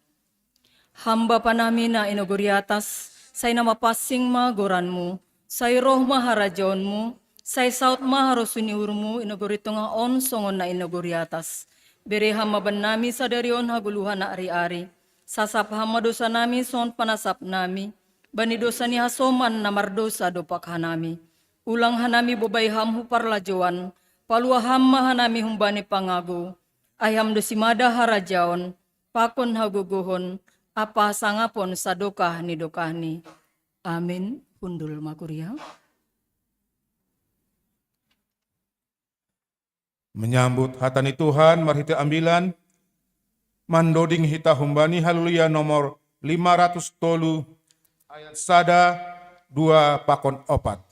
Hamba panami na inogori atas, say nama pasing goranmu, say roh maharajaonmu, say saut maharosuniurmu inogori tunga on songon na inogori atas. Bere hama nami sadarion haguluhan na ari-ari, sasap hama dosa nami son panasap nami, bani dosa ni hasoman na mardosa dopak hanami. Ulang hanami bobay ham huparlajoan, palua hama hanami humbani pangago, ayam dosimada harajaon, pakon haguguhon, apa sangapon sadokah ni dokahni. Amin. Pundul makuria.
Menyambut hatani Tuhan, marhite ambilan, mandoding hita humbani haleluya nomor 500 ayat sada 2 pakon 4.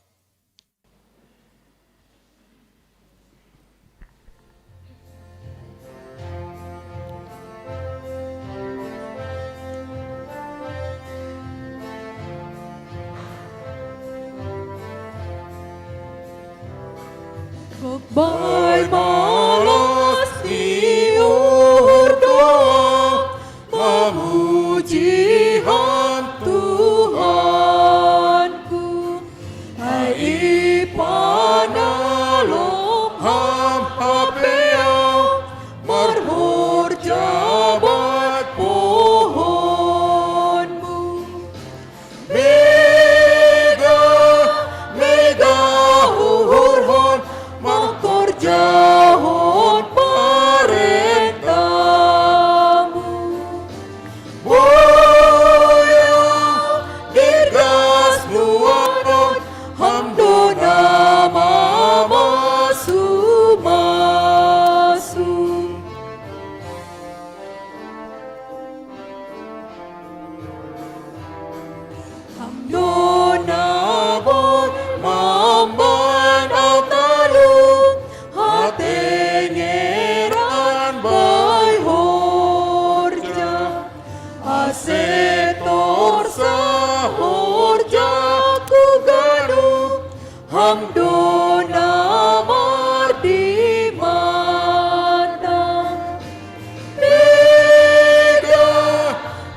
Bagai balas diurdo, memujihan Tuhanku. Hai ipanalom ham hapeau, marhur jabat pohonmu. Mega uhurhon, makor jahon parentamu. Boya dirgas nuanon, hamdona mama sumasu. Hamdona bon mamban atalung, hatengeran bay horja, asetor sahorja kuganu, hamdona mardimata.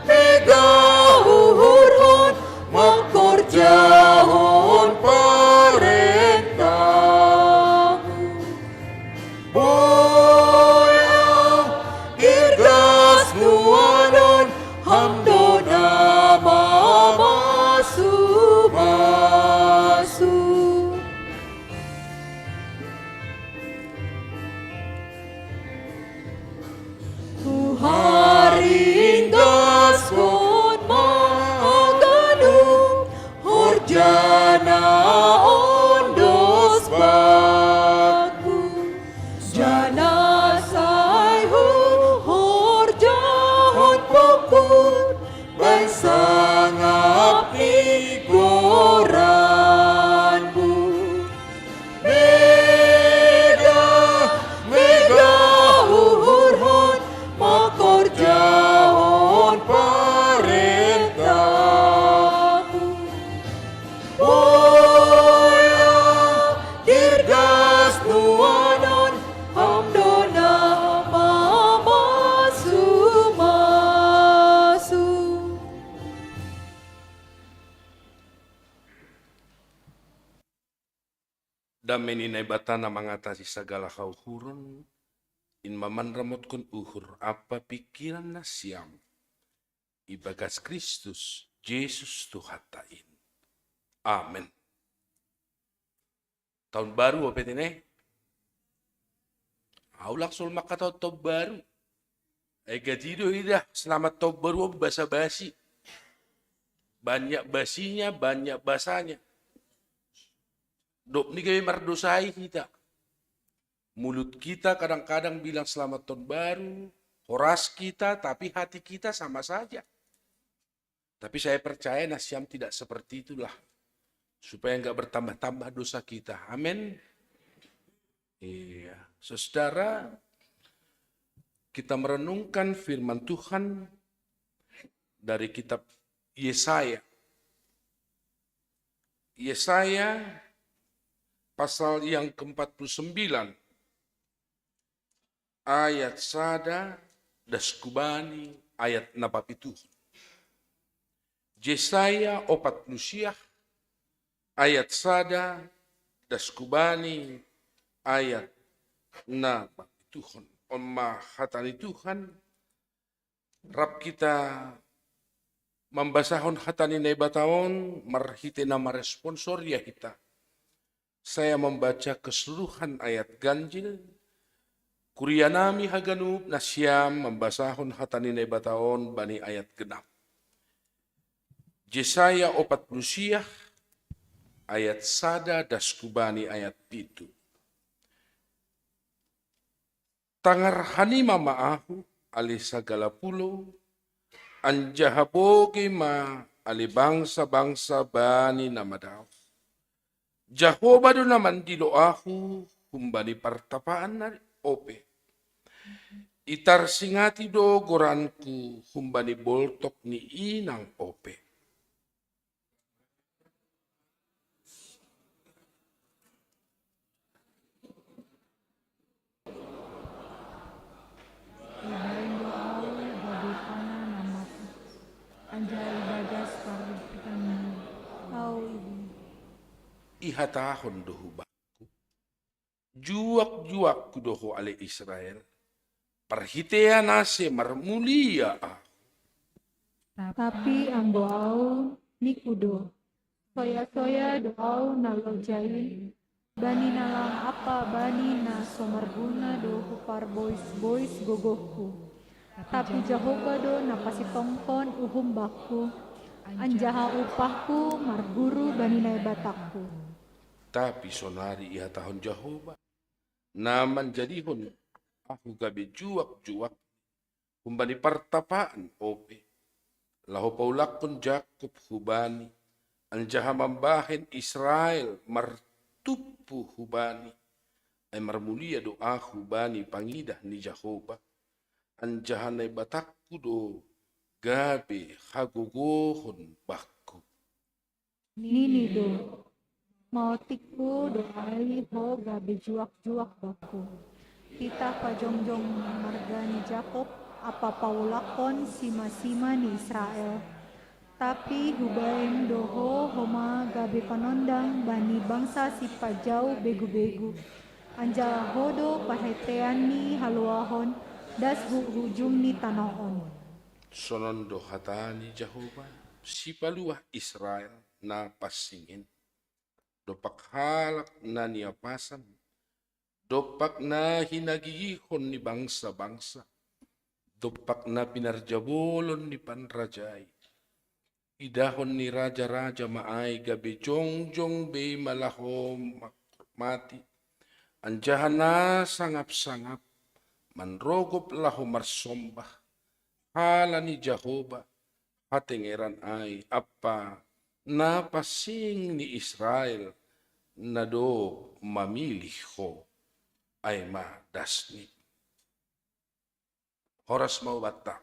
Mega uhurhon, makor jahon parentamu. Boya dirgas nuanon, hamdona mama sumasu. Haringgas mon maganu, horjana ondos baku. Jana sayhu horjahon pokun, bay sangap igoranmu. Mega uhurhon, makor jahon parentamu. Boya dirgas nuanon, hamdona mama sumasu.
Damai ni batana mengatasi segala kauhuran, in maman ramot kun uhur apa pikiran na siam. Ibagas Kristus, Yesus Tuhatain. Amen. Tahun baru apa ini? Aulak sul makatau tahun baru. Gadido ida, selamat tahun baru basa-basi. Banyak basinya, banyak basanya. Dok ni kami merdosai kita. Mulut kita kadang-kadang bilang selamat tahun baru, horas kita, tapi hati kita sama saja. Tapi saya percaya Nasyam tidak seperti itulah. Supaya enggak bertambah-tambah dosa kita. Amin. Iya. Saudara, kita merenungkan firman Tuhan dari kitab Yesaya. Yesaya pasal yang ke-49 ayat sada daskubani ayat napapitu. Yesaya 40 ayat sada daskubani ayat napapituhon. Oma hatani Tuhan, rap kita membasahon hatani na ibataon, marhite na maresponsor ya kita. Saya membaca keseluruhan ayat ganjil, Kurianami haganub na siyam membasahon hatani na ibataon bani ayat genap. Yesaya 40 ayat sada daskubani ayat pitu. Tangar hanima maahu alisa galapulo, anjahaboge ma alibangsa-bangsa bani namadaw. Jahoba do naman dilo aku humbani partapaan na ope. Itar singati do goranku humbani boltok ni inang ope. Ihatahon dohu baku, juak-juak kudoho ale Israel, parhitea nase marmulia
Tapi ang doaw ni kudo, soya-soya doaw na lojain, bani na lang apa bani na somarguna do hupar boys gogohku. Tapi Jehovah do napasitongkon uhumbakku, anjaha upahku marguru bani na batakku.
Tapi sonari ihatahon Jehovah, naman jadihon aku gabi juak-juak, humbani partapaan ope. Laho paulakon Jacob hubani, anjaha mambahen Israel martupu hubani, ay marmulia do aku bani pangidah ni Jehovah, anjaha na batakku do gabi hagugohon bakku.
Nini do, mautikku doai ho gabi juak-juak baku. Kita pajongjong margani Jacob, apa paulakon sima-sima ni Israel. Tapi hubaim doho homa gabi panondang bani bangsa si pajau begu-begu. Anja hodo pahetean ni haluahon, das hujung ni tanoon.
Sonondo hatani Jehovah, si paluah Israel na pasingin. Dopak halak na niapasan, dopak na hinagihon ni bangsa-bangsa, dopak na pinarjabolon ni panrajay. Idahon ni raja-raja maay gabi jongjong be malahom mati. Anjahan na sangap-sangap, manrogop laho marsombah. Hala ni Jehovah, hatingeran ay apa napasing ni Israel na do mamilih ho ay madasni. Horas mau bata.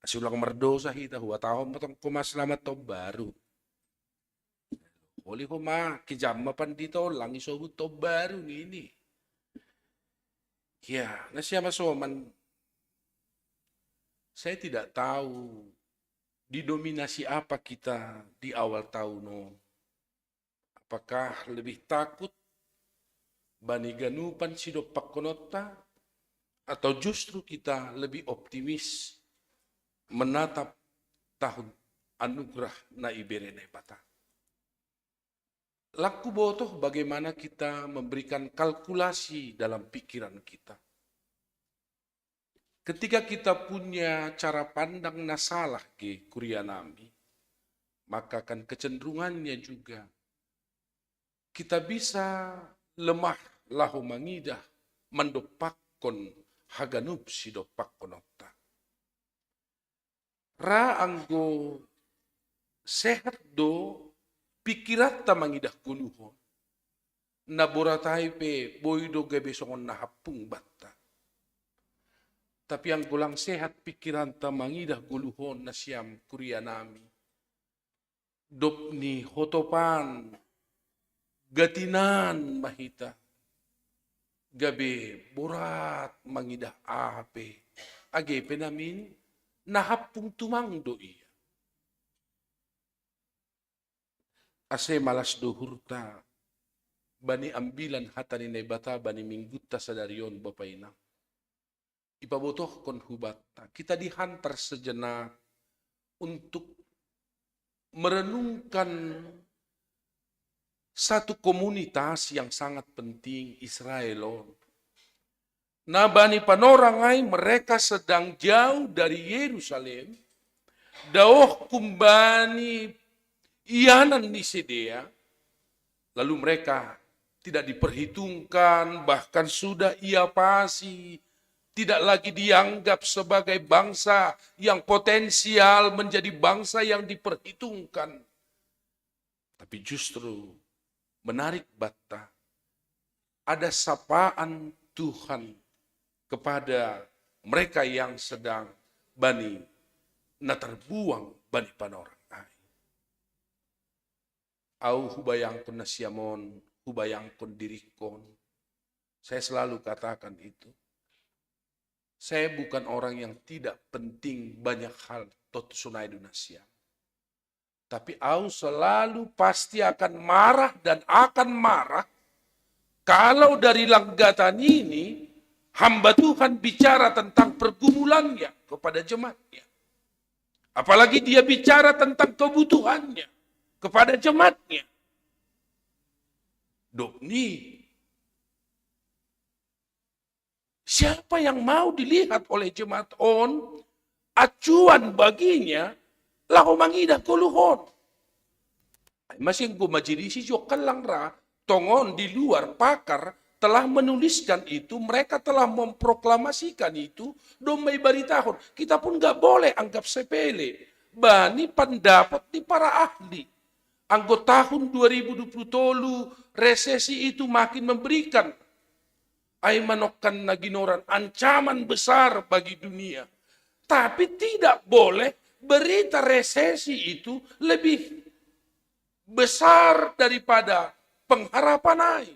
Asulang mardosa hita huwa tao matong kumaslamat to baru. Oli ko ma kijama pan dito lang iso to baru ini. Ya, nasya masoman. Saya tidak tahu didominasi apa kita di awal tahun. Apakah lebih takut bani ganupan sidopak konota atau justru kita lebih optimis menatap tahun anugerah na iberene bata. Laku botoh bagaimana kita memberikan kalkulasi dalam pikiran kita. Ketika kita punya cara pandang na salah ke kurianami, maka kan kecenderungannya juga kita bisa lemah lahu mangidah mendopakon haganub si dopakkonota. Ra anggo sehat do pikirat ta mangidah kuluhon. Naboratai pe boydo gabe songon nahapung batta. Tapi yang gulang sehat pikiran tamangidah guluhon na siyam kurianami. Dopni hotopan, gatinan mahita. Gabi borat mangidah ape. Agepe namin nahapung tumangdo iya. Ase malas duhurta. Bani ambilan hatani na bata bani mingguta sadarion bapaina. Ipabotoh kon hubata. Kita dihantar sejenak untuk merenungkan satu komunitas yang sangat penting, Israelon. Nah bani panorangai mereka sedang jauh dari Yerusalem. Daoh kumbani ianan ni sedea. Lalu mereka tidak diperhitungkan, bahkan sudah ia pasi. Tidak lagi dianggap sebagai bangsa yang potensial menjadi bangsa yang diperhitungkan. Tapi justru menarik bata. Ada sapaan Tuhan kepada mereka yang sedang bani na terbuang bani panorang. Au hubayangkon na siyamon, hubayangkon dirikon. Saya selalu katakan itu. Saya bukan orang yang tidak penting banyak hal totusunai dunasia. Tapi au selalu pasti akan marah dan akan marah kalau dari langgatan ini hamba Tuhan bicara tentang pergumulannya kepada jemaatnya. Apalagi dia bicara tentang kebutuhannya kepada jemaatnya. Dopni, siapa yang mau dilihat oleh jemaat on, acuan baginya, lahu mangidah kuluhon. Masih yang majilisi jokan langra, tongon di luar pakar, telah menuliskan itu, mereka telah memproklamasikan itu, domai baritahun. Kita pun gak boleh anggap sepele. Bani pendapat di para ahli. Anggota tahun 2020, resesi itu makin memberikan ay manokkan na ginoran ancaman besar bagi dunia. Tapi tidak boleh berita resesi itu lebih besar daripada pengharapan ay.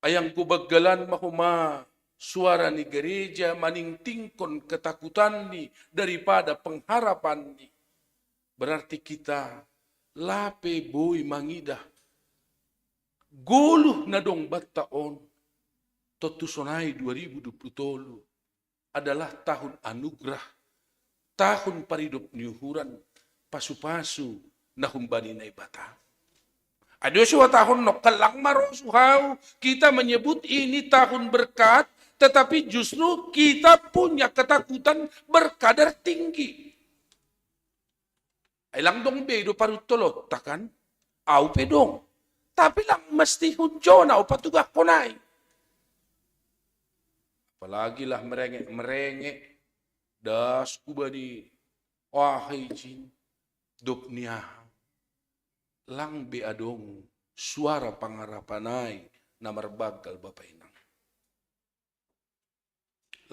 Ayang kubagalan mahuma suara ni gereja maningtingkon ketakutan ni daripada pengharapan ni. Berarti kita lape boy mangidah guluh na dong bataon totusonai 2020 adalah tahun anugerah, tahun paridop niuhuran, pasu-pasu na humbani na ibata. Ada suatu tahun nokalang marosuhaw, kita menyebut ini tahun berkat, tetapi justru kita punya ketakutan berkadar tinggi. Ilang dong bedo parutolot, takan? Au pedong. Tapi lang mesti hunjona o patugak konay. Apalagi lah merengek. Das kubani. Wahai jin. Dopnia. Lang beadong. Suara pangarapanay. Na marbagal bapak inang.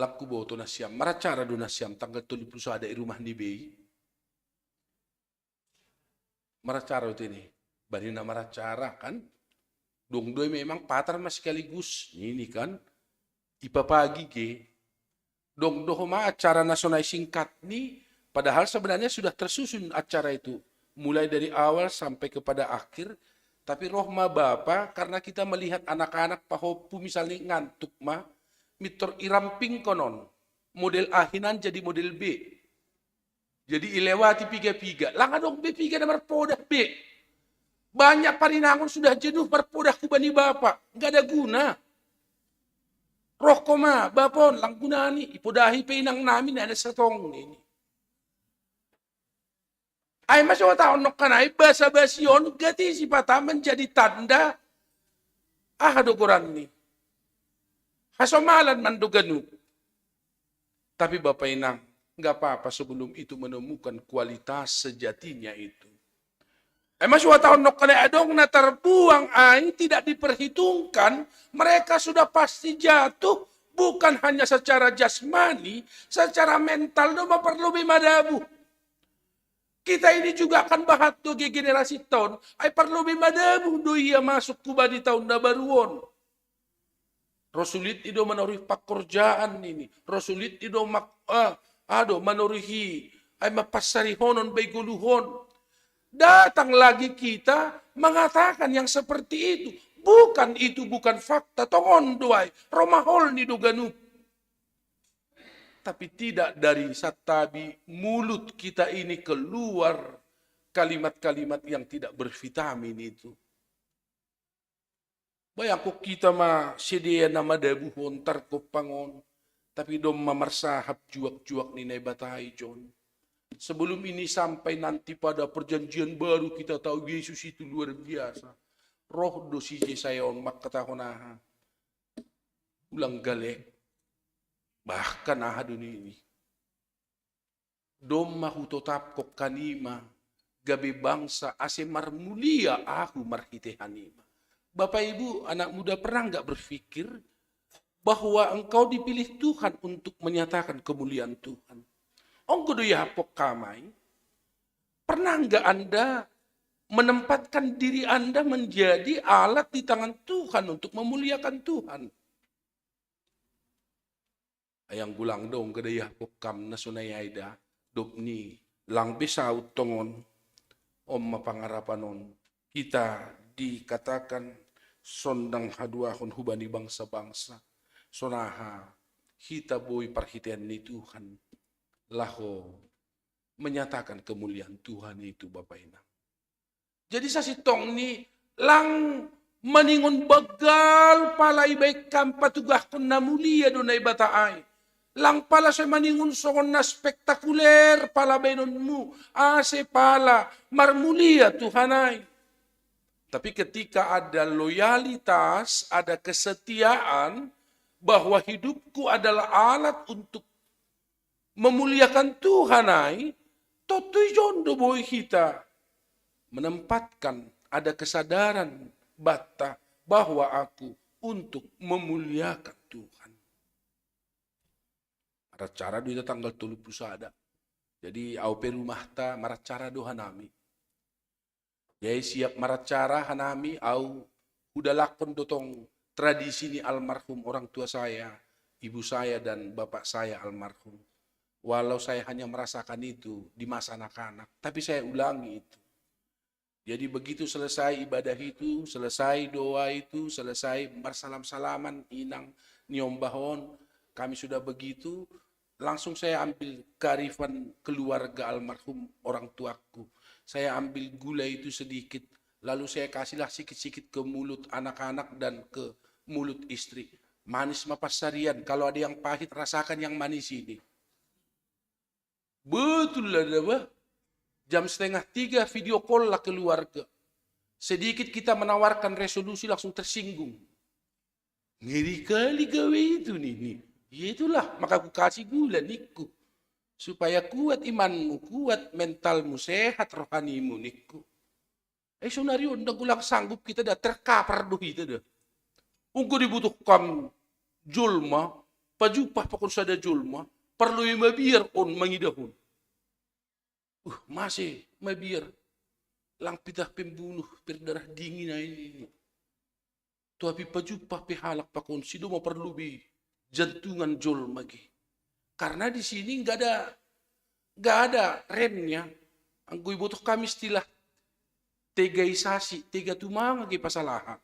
Lang kuboto na siyam. Maracara do na siyam. Tanggal 30 ada rumah ni Bey. Maracara itu ini. Bani na maracara kan. Dongdoy memang patar mas sekaligus. Ini kan. Ipapagi ke. Dongdoh ma acara nasional singkat ni. Padahal sebenarnya sudah tersusun acara itu. Mulai dari awal sampai kepada akhir. Tapi roh ma bapa karena kita melihat anak-anak pahopu misalnya ngantuk ma. Mitor iramping konon. Model ahinan jadi model B. Jadi ilewati piga-piga. Langan dong B3 nomor podah B. Banyak parinangon sudah jenuh berpodah kubani bapak. Enggak ada guna. Roh koma, bapon, lang gunani. Ipodahi pinang namin ada setong ini. Ay masya taon nok kanay, basa-basi yun, gati si pata menjadi tanda. Dogoran ni. Hasomalan man duganu. Tapi bapak inang, enggak apa-apa sebelum itu menemukan kualitas sejatinya itu. Masya tahun nok kanay adong na terbuang ay tidak diperhitungkan, mereka sudah pasti jatuh Bukan hanya secara jasmani, secara mental doma perlu bimadabu. Kita ini juga akan bahat do generasi tahun, ay perlu bimadabu do ia masuk kuba di tahun na baruon. Rasulit ido menaruhi pekerjaan ini, rasulit ido menaruhi ay mapasarihonon bay guluhon. Datang lagi kita mengatakan yang seperti itu. Bukan fakta. Tongon doay. Romahol ni duganu. Tapi tidak dari satabi mulut kita ini keluar kalimat-kalimat yang tidak bervitamin itu. Bayangko kita sedia nama dabu hontar ko pangon. Tapi dom mamarsahap juak-juak ni naibatay John. Sebelum ini sampai nanti pada perjanjian baru kita tahu Yesus itu luar biasa. Roh dosi sayon makatahonaha. Ulang galek. Bahkan aha dunia ini. Dom mahutotap kok kanima. Gabi bangsa ase marmulia aku marhite hanima. Bapak Ibu, anak muda pernah nggak berpikir bahwa engkau dipilih Tuhan untuk menyatakan kemuliaan Tuhan? Ongko doya hapok kamai. Pernah nggak Anda menempatkan diri Anda menjadi alat di tangan Tuhan untuk memuliakan Tuhan? Ayang gulang dong ke daya hapok kam na sunayaida. Dopni lang besaut tongon. Om mapangarapanon. Kita dikatakan sondang haduahon hubani bangsa-bangsa. Sonaha kita boy parhitian ni Tuhan. Laho menyatakan kemuliaan Tuhan itu Bapak Inang. Jadi sasitong ni lang maningon bagal palay baik kam patugah kun na mulia dunay bataay. Lang pala sa maningon songon na spektakuler pala benon mo. Ase pala marmulia Tuhanay. Tapi ketika ada loyalitas, ada kesetiaan bahwa hidupku adalah alat untuk memuliakan Tuhanay, totoy jondo boy kita menempatkan ada kesadaran bata bahwa aku untuk memuliakan Tuhan. Maracara do tanggal 30 ada. Jadi au rumah ta maracara do hanami. Yai siap maracara hanami au hudalakon dotong tradisi ni almarhum orang tua saya, ibu saya dan bapak saya almarhum. Walau saya hanya merasakan itu di masa anak-anak, tapi saya ulangi itu. Jadi begitu selesai ibadah itu, selesai doa itu, selesai bersalam-salaman, inang, nyombahon, kami sudah begitu, langsung saya ambil kearifan keluarga almarhum orang tuaku. Saya ambil gula itu sedikit, lalu saya kasihlah sikit-sikit ke mulut anak-anak dan ke mulut istri. Manis mapasarian, kalau ada yang pahit rasakan yang manis ini. Betul lah, jam 2:30 video call lah keluarga. Sedikit kita menawarkan resolusi langsung tersinggung. Ngeri kali gawe itu nih. Ya itulah, maka aku kasih gula niku. Supaya kuat imanmu, kuat mentalmu, sehat rohanimu niku. Sonario, ndak gulang sanggup kita dah terkapar doh itu dah. Ungku dibutuhkan julma, pajupah pakun sada julma, perlu mabir on mangidahun. Masih mabir. Lang pitah pembunuh, berdarah dingin na ini. Tapi pajupah pihalak pakun, sido mo perlu bi jantungan julma gi. Karena di sini nggak ada remnya. Ang butuh kami istilah tegaisasi, tega tumanga gi pasalahan.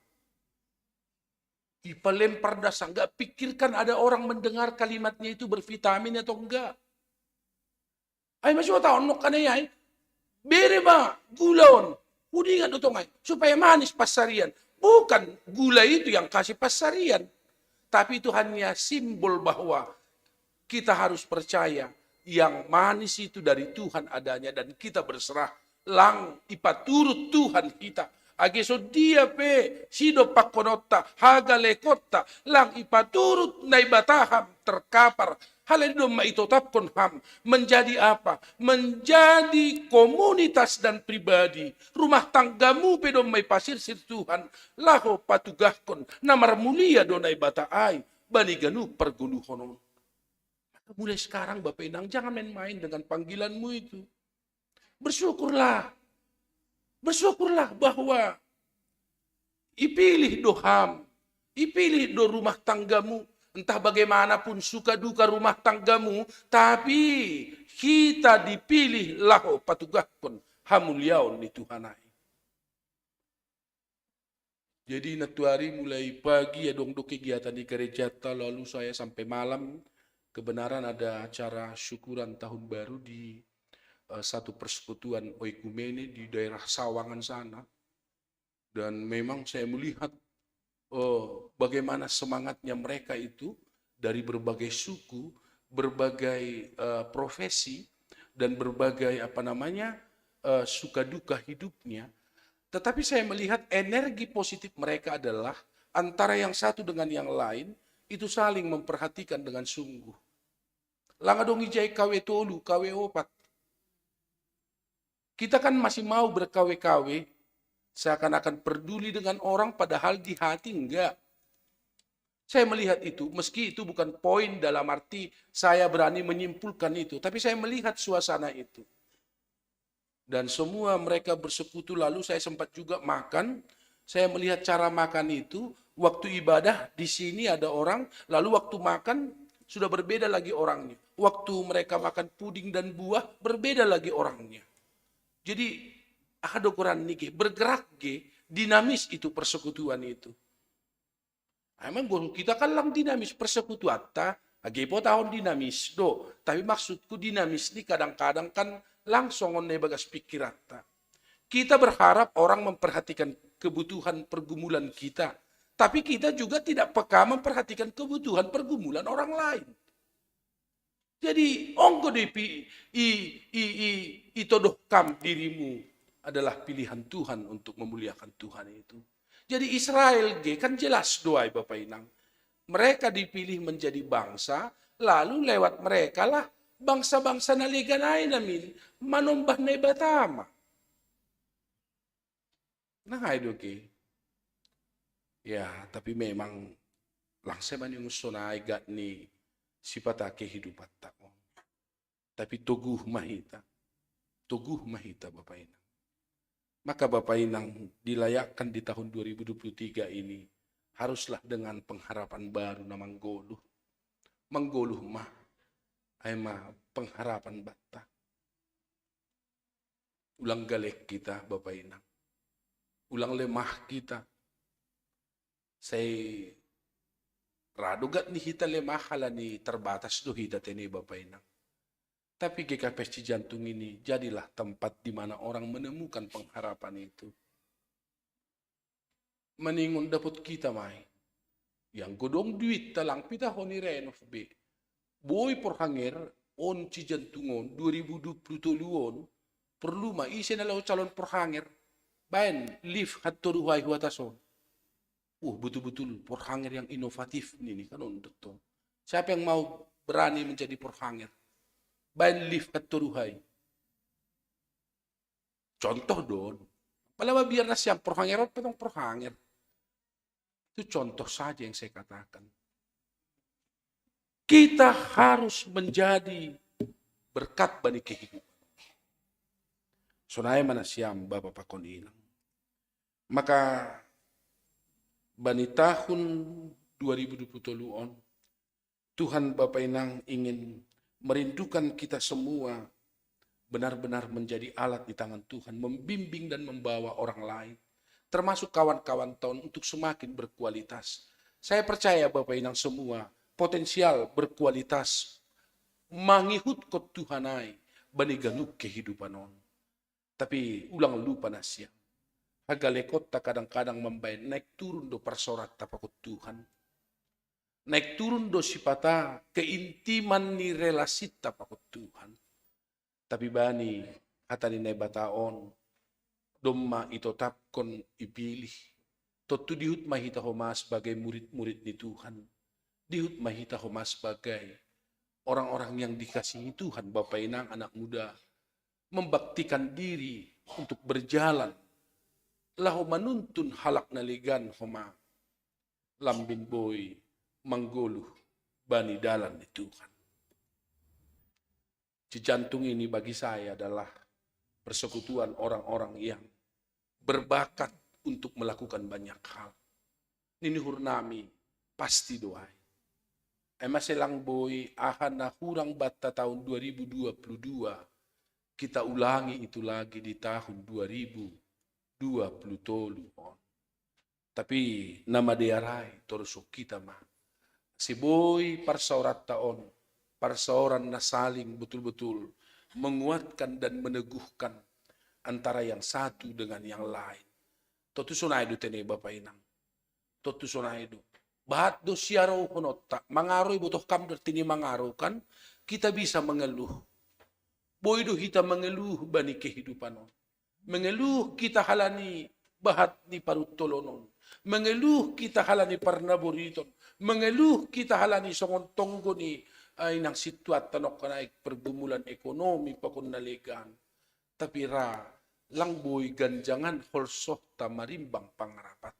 Ipalempar dasar, nggak pikirkan ada orang mendengar kalimatnya itu bervitamin atau enggak. Ay masih tahu nok kanayay. Bere ba gulaon. Udingan dotong ay supaya manis pasarian. Bukan gula itu yang kasih pasarian. Tapi itu hanya simbol bahwa kita harus percaya yang manis itu dari Tuhan adanya dan kita berserah lang ipaturut Tuhan kita. Ageso dia pe sido pakonota haga lekota lang ipaturut na ibataham terkapar. Hal itu maitotapkon ham menjadi apa? Menjadi komunitas dan pribadi. Rumah tanggamu pedom may pasir Tuhan. Laho patugahkon namar mulia donay bataay. bani ganu perguluhonon. Maka mulai sekarang Bapak Inang jangan main-main dengan panggilanmu itu. Bersyukurlah. Bersyukurlah bahwa ipilih doham, ipilih do rumah tanggamu, entah bagaimanapun suka duka rumah tanggamu, tapi kita dipilih laho patugahkon hamuliaon ni Tuhanai. Jadi natuari mulai pagi ya dong do kegiatan di gereja, lalu saya sampai malam. Kebenaran ada acara syukuran tahun baru di satu persekutuan oikumene di daerah Sawangan sana. Dan memang saya melihat bagaimana semangatnya mereka itu dari berbagai suku, berbagai profesi, dan berbagai suka duka hidupnya. Tetapi saya melihat energi positif mereka adalah antara yang satu dengan yang lain itu saling memperhatikan dengan sungguh. Langa dong ijai kawe tolu, kawe opat. Kita kan masih mau berkawe-kawe, seakan-akan peduli dengan orang padahal di hati enggak. Saya melihat itu, meski itu bukan poin dalam arti saya berani menyimpulkan itu, tapi saya melihat suasana itu. Dan semua mereka bersekutu, lalu saya sempat juga makan. Saya melihat cara makan itu, waktu ibadah di sini ada orang, lalu waktu makan sudah berbeda lagi orangnya. Waktu mereka makan puding dan buah, berbeda lagi orangnya. Jadi, ada Quran niki, bergerak dinamis itu persekutuan itu. Emang kita kan lang dinamis persekutuan, po tahun dinamis do. Tapi maksudku dinamis ini kadang-kadang kan langsung on bagas pikirata. Kita berharap orang memperhatikan kebutuhan pergumulan kita. Tapi kita juga tidak peka memperhatikan kebutuhan pergumulan orang lain. Jadi, ongko itodohkam dirimu adalah pilihan Tuhan untuk memuliakan Tuhan itu. Jadi Israel kan jelas doai Bapak Inang. Mereka dipilih menjadi bangsa, lalu lewat mereka lah bangsa-bangsa naliganay namin manombah na ibatama. Nangay ya, tapi memang langseman yung sunay gat ni sipata kehidupan tako. Tapi tuguh mahita Bapak Inang. Maka Bapak Inang dilayakkan di tahun 2023 ini haruslah dengan pengharapan baru na manggoluh. Manggoluh mah ay pengharapan bata. Ulang galek kita Bapak Inang. Ulang lemah kita. Say radugat ni hita lemah hala ni terbatas do hita tini Bapak Inang. Tapi GKPSC Jantung ini jadilah tempat di mana orang menemukan pengharapan itu. Meningun dapat kita mai. Yang godong duit talang pita honi renov be. Boy porhanger on ci jantungon 2023 on perlu ma isi na calon porhanger. Bayan lift hat toruhai huatason. Betul-betul porhanger yang inovatif ini kan untuk to. Siapa yang mau berani menjadi porhanger? Bayan lift at turuhay. Contoh don. Palawa biar na siyang porhanger at patong porhanger. Itu contoh saja yang saya katakan. Kita harus menjadi berkat bagi kehidupan. Sunay mana siyang Bapak Pakon Inang. Maka bani tahun 2020 on, Tuhan Bapak Inang ingin merindukan kita semua benar-benar menjadi alat di tangan Tuhan, membimbing dan membawa orang lain, termasuk kawan-kawan tahun untuk semakin berkualitas. Saya percaya Bapak Inang semua potensial berkualitas mangihut kot Tuhanai bani ganuk kehidupan on. Tapi ulang lupa nasya. Hagalekot tak kadang-kadang membayar naik turun do persorat tapakot Tuhan. Naik turun do sipata keintiman ni relasi tapakot Tuhan. Tapi bani kata ni bataon domma ito tapkon ipilih. Totu dihut mahita homa sebagai murid-murid ni Tuhan. Dihut mahita homa sebagai orang-orang yang dikasihi Tuhan, Bapak Inang, anak muda. Membaktikan diri untuk berjalan. Lahu manuntun halak naligan homa lambin boy menggoluh bani dalan di Tuhan. Cijantung ini bagi saya adalah persekutuan orang-orang yang berbakat untuk melakukan banyak hal. Nini hurnami pasti doai. Ema selang boy ahana hurang batta tahun 2022. Kita ulangi itu lagi di tahun 2023. Tapi nama diarai terus kita mah. Si boy parsaurat taon, parsauran na saling betul-betul menguatkan dan meneguhkan antara yang satu dengan yang lain. Totu sunai do tene Bapak Inang. Totu sunai do. Bahat do siaraw honotta. Mangaroy butuh kam tini mangarow kan. Kita bisa mengeluh. Boy do kita mengeluh bani kehidupan on. Mengeluh kita halani bahat ni parutolonon. Mengeluh kita halani parnaburiton. Mengeluh kita halani songon tonggo ni ay nang situat tanok kanaik pergumulan ekonomi pakon naligan. Tapi lang boy ganjangan holsoh tamarimbang pangarapat.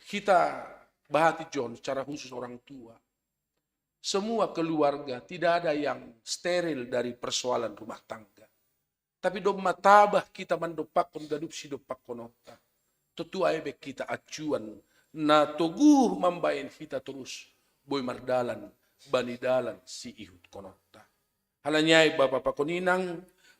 Kita bahati John secara khusus orang tua. Semua keluarga tidak ada yang steril dari persoalan rumah tangga. Tapi dom matabah kita mandopak kon gadup si dopak konota. Tutu aibek kita acuan na toguh mambayin kita terus. Boy mardalan, banidalan si ihut konota. Halanyai Bapak Pakoninang,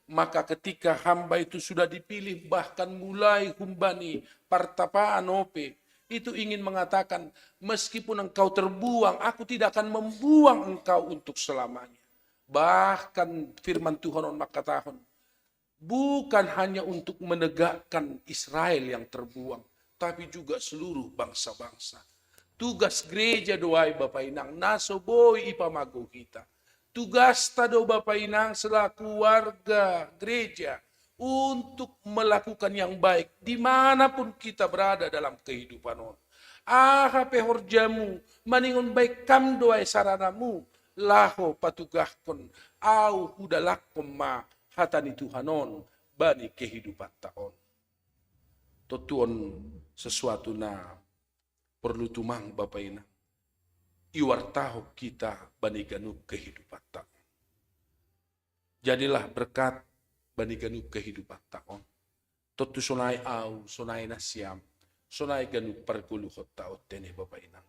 maka ketika hamba itu sudah dipilih bahkan mulai humbani partapaan ope, itu ingin mengatakan meskipun engkau terbuang, aku tidak akan membuang engkau untuk selamanya. Bahkan firman Tuhan on makatahon, bukan hanya untuk menegakkan Israel yang terbuang, tapi juga seluruh bangsa-bangsa. Tugas gereja doai Bapak Inang, naso boy ipamago kita. Tugas tado Bapak Inang selaku warga gereja untuk melakukan yang baik dimanapun kita berada dalam kehidupan on. Pehorjamu maningon baik kam doai saranamu laho patugahkon au hudalakom ma hatani Tuhanon bani kehidupan taon. Totuon sesuatu na perlu tumang Bapak Ina. Iwartaho kita bani ganuk kehidupan taon. Jadilah berkat bani ganuk kehidupan taon. Totu sonai au, sonai nasiam, sonai ganuk perguluhot taot tene Bapak Ina.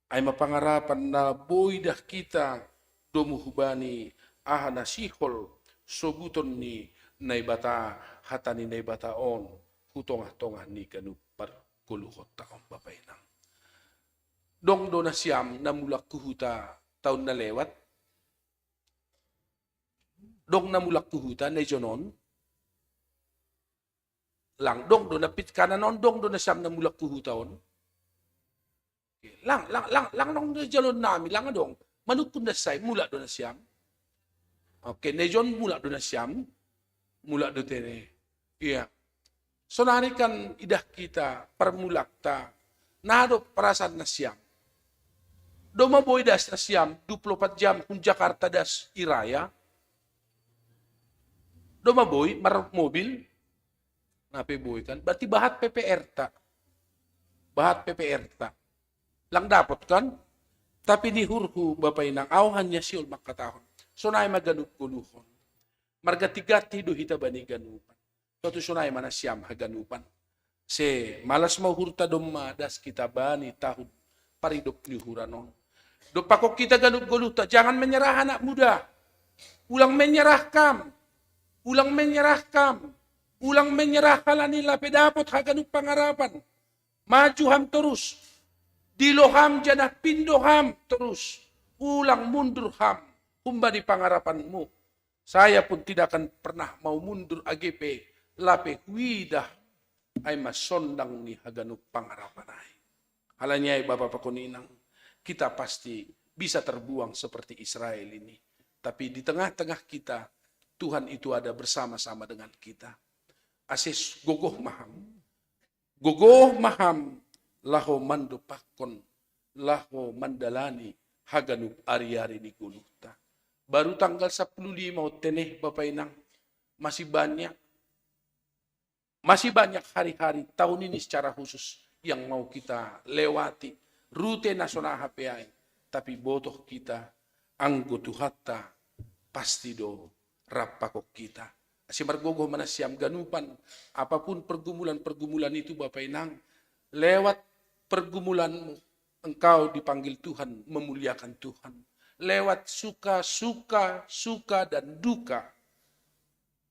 Ay mapangarapan na boydah kita domuhubani ahana sihol sobuton ni naibata hatani naibata on hutongah-tongah ni ganuk perguluhot taon Bapak Ina. Dong do na siyam na mulak kuhuta taon na lewat. Dong na mulak kuhuta na jonon. Lang dong do na pit kanan dong do na siyam na mulak kuhuta on. Lang nong do jalon nami lang dong. Manut kun na say mula do na siyam. Okay, na jon mula do na siyam. Mula do tene. Iya. So narikan idah kita permulak ta. Nado perasaan na siyam. Do maboy das na siyam 24 jam kung Jakarta das iraya. Do maboy mar mobil. Nape boy kan? Berarti bahat PPR ta. Bahat PPR ta. Lang dapat kan? Tapi ni hurhu Bapak Inang awhan niya siul makatahon. So naay maganup guluhon. Margati-gati do hita bani ganupan. Totu so naay manasyam haganupan. Se malas mau hurta doma das kita bani tahun paridop ni huranon. Do pakok kita ganup guluta. Jangan menyerah anak muda. Ulang menyerah kam. Ulang menyerah kam. Ulang menyerah kalanila pedapot haganup pangarapan. Maju ham terus. Diloham janah pindoham terus. Ulang mundur ham. Humba di pangarapanmu. Saya pun tidak akan pernah mau mundur AGP. Lape widah. Ay masondang ni haganup pangarapan ay. Halanya Bapak Pakuninang. Kita pasti bisa terbuang seperti Israel ini. Tapi di tengah-tengah kita. Tuhan itu ada bersama-sama dengan kita. Asis gogoh maham. Gogoh maham. Laho mandupakon, laho mandalani, haganup ari-ari ni guluta. Baru tanggal 15 teneh Bapak Inang, masih banyak hari-hari tahun ini secara khusus yang mau kita lewati. Rute nasional HPI. Tapi botoh kita, anggo Tuhatta, pasti do rapakok kita. Si margogo mana siam ganupan, apapun pergumulan-pergumulan itu Bapak Inang, lewat pergumulanmu, engkau dipanggil Tuhan, memuliakan Tuhan. Lewat suka dan duka.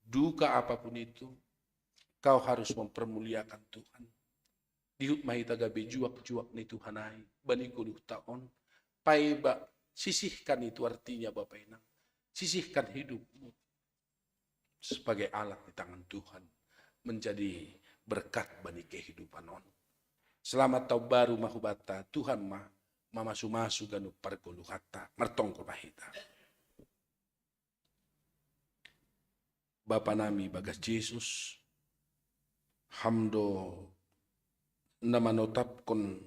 Duka apapun itu, kau harus mempermuliakan Tuhan. Diut mahita gabe juak-juak ni Tuhanai, bani guluh taon, paiba, sisihkan itu artinya Bapak Inang. Sisihkan hidupmu sebagai alat di tangan Tuhan, menjadi berkat bagi kehidupan on. Selamat tahun baru mahubata, Tuhan mamasu-masu ganu pargolu hatta, martong mahita. Bapa nami bagas Yesus, hamdo namanotapkon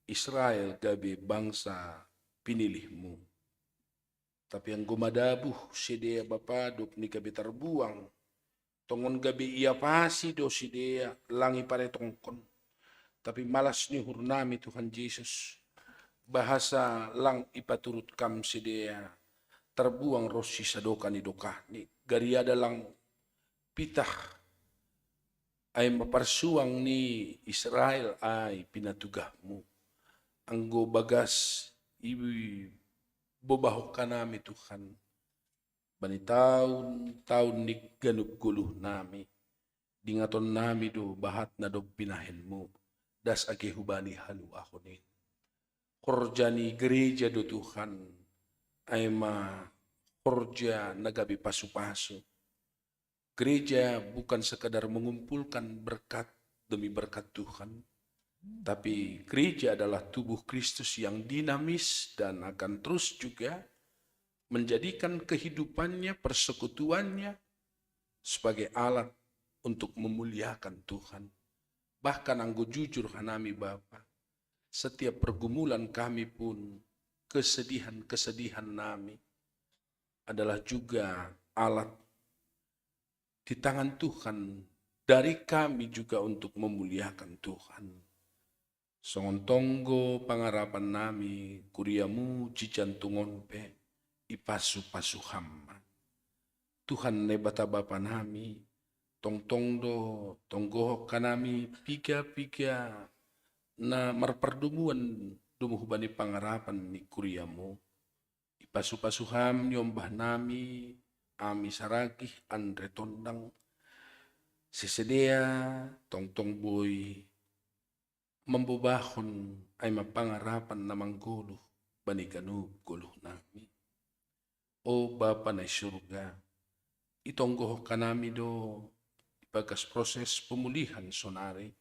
Israel gabe bangsa pinilihmu. Tapi yang gumadabuh sidea Bapa duk ni gabe terbuang. Tongon gabe ia pasi do sidea langi pare tongkon. Tapi malas ni hurnami Tuhan Yesus. Bahasa lang ipaturut kam sidea terbuang rosi sadoka ni doka ni. Gariada lang pitah ay maparsuang ni Israel ay pinatugahmu. Anggo bagas ibu bobahok ka nami Tuhan. Bani taon ni ganup guluh nami. Dingaton nami do bahat na do pinahen mo. Das age hubani halu ahonin. Korja ni gereja do Tuhan. Ay ma korja nagabi pasu-pasu. Gereja bukan sekadar mengumpulkan berkat demi berkat Tuhan. Tapi gereja adalah tubuh Kristus yang dinamis dan akan terus juga menjadikan kehidupannya, persekutuannya sebagai alat untuk memuliakan Tuhan. Bahkan anggo jujur hanami Bapa, setiap pergumulan kami pun, kesedihan-kesedihan nami adalah juga alat di tangan Tuhan dari kami juga untuk memuliakan Tuhan. Songon tonggo pangarapan nami, kuriamu cicantungon pe, ipasu-pasu hamba. Tuhan ne bata bapa nami, tongtongdo, tonggohok kanami, piga-piga na marperdumuan dumuhubani pangarapan ni kuriamu. Ipasu-pasu ham nyombah nami, ami saragih andre tondang, sisedea tongtong boy, membubahon ay mapangarapan na mangguluh bani ganub guluh nami. O Bapa na surga, itonggoh ka nami do ibagas proses pemulihan sonari.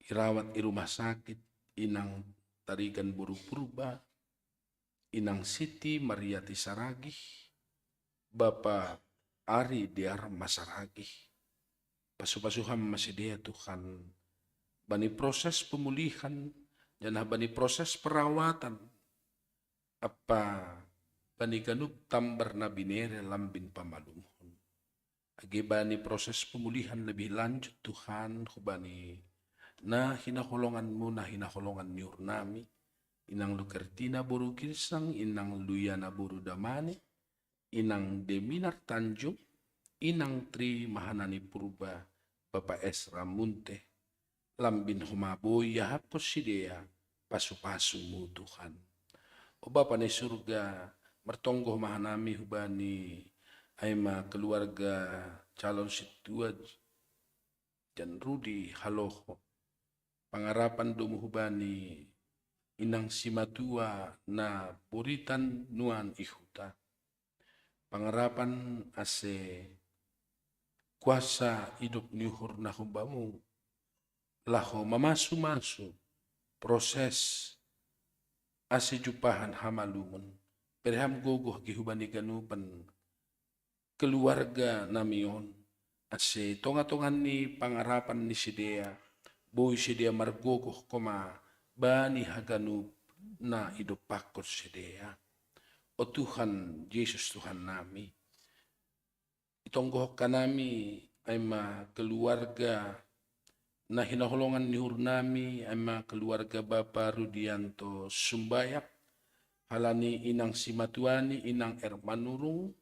Irawat i rumah sakit inang Tarigan Buru Purba, inang Siti Mariati Saragih, Bapa Ari Diar Masaragih. Pasu-pasuham masidea Tuhan. Bani proses pemulihan dan bani proses perawatan apa bani ganup tambar na binere lambin pamalumhon. Agi bani proses pemulihan lebih lanjut Tuhan bani na hinaholonganmu na hinaholongan niur nami inang Lukertina Buru Girsang, inang Luyana Buru Damani, inang Deminar Tanjung, inang Tri Mahanani Purba, Bapak Esra Munte, lambin humaboy yahapos sidea pasu-pasu mu Tuhan. O Bapa ni surga, mertonggoh mahanami hubani ayma keluarga calon situad dan Rudi Haloho. Pangarapan dumu hubani inang simatua na puritan nuan ihuta. Pangarapan ase kuasa hidup nyuhur na humbamu laho mamasu-masu proses ase jupahan hamalumon perham gogoh gihubani ganupan keluarga namion ase tonga-tongan ni pangarapan ni sidea boy sidea margogoh koma bani haganup na hidup pakot sidea. O Tuhan Yesus Tuhan nami, itonggoh kanami ay ma keluarga na hinahulungan ni Hurnami ay mga keluarga Bapa Rudianto Sumbayak, halani inang Simatuani, inang Ermanurung,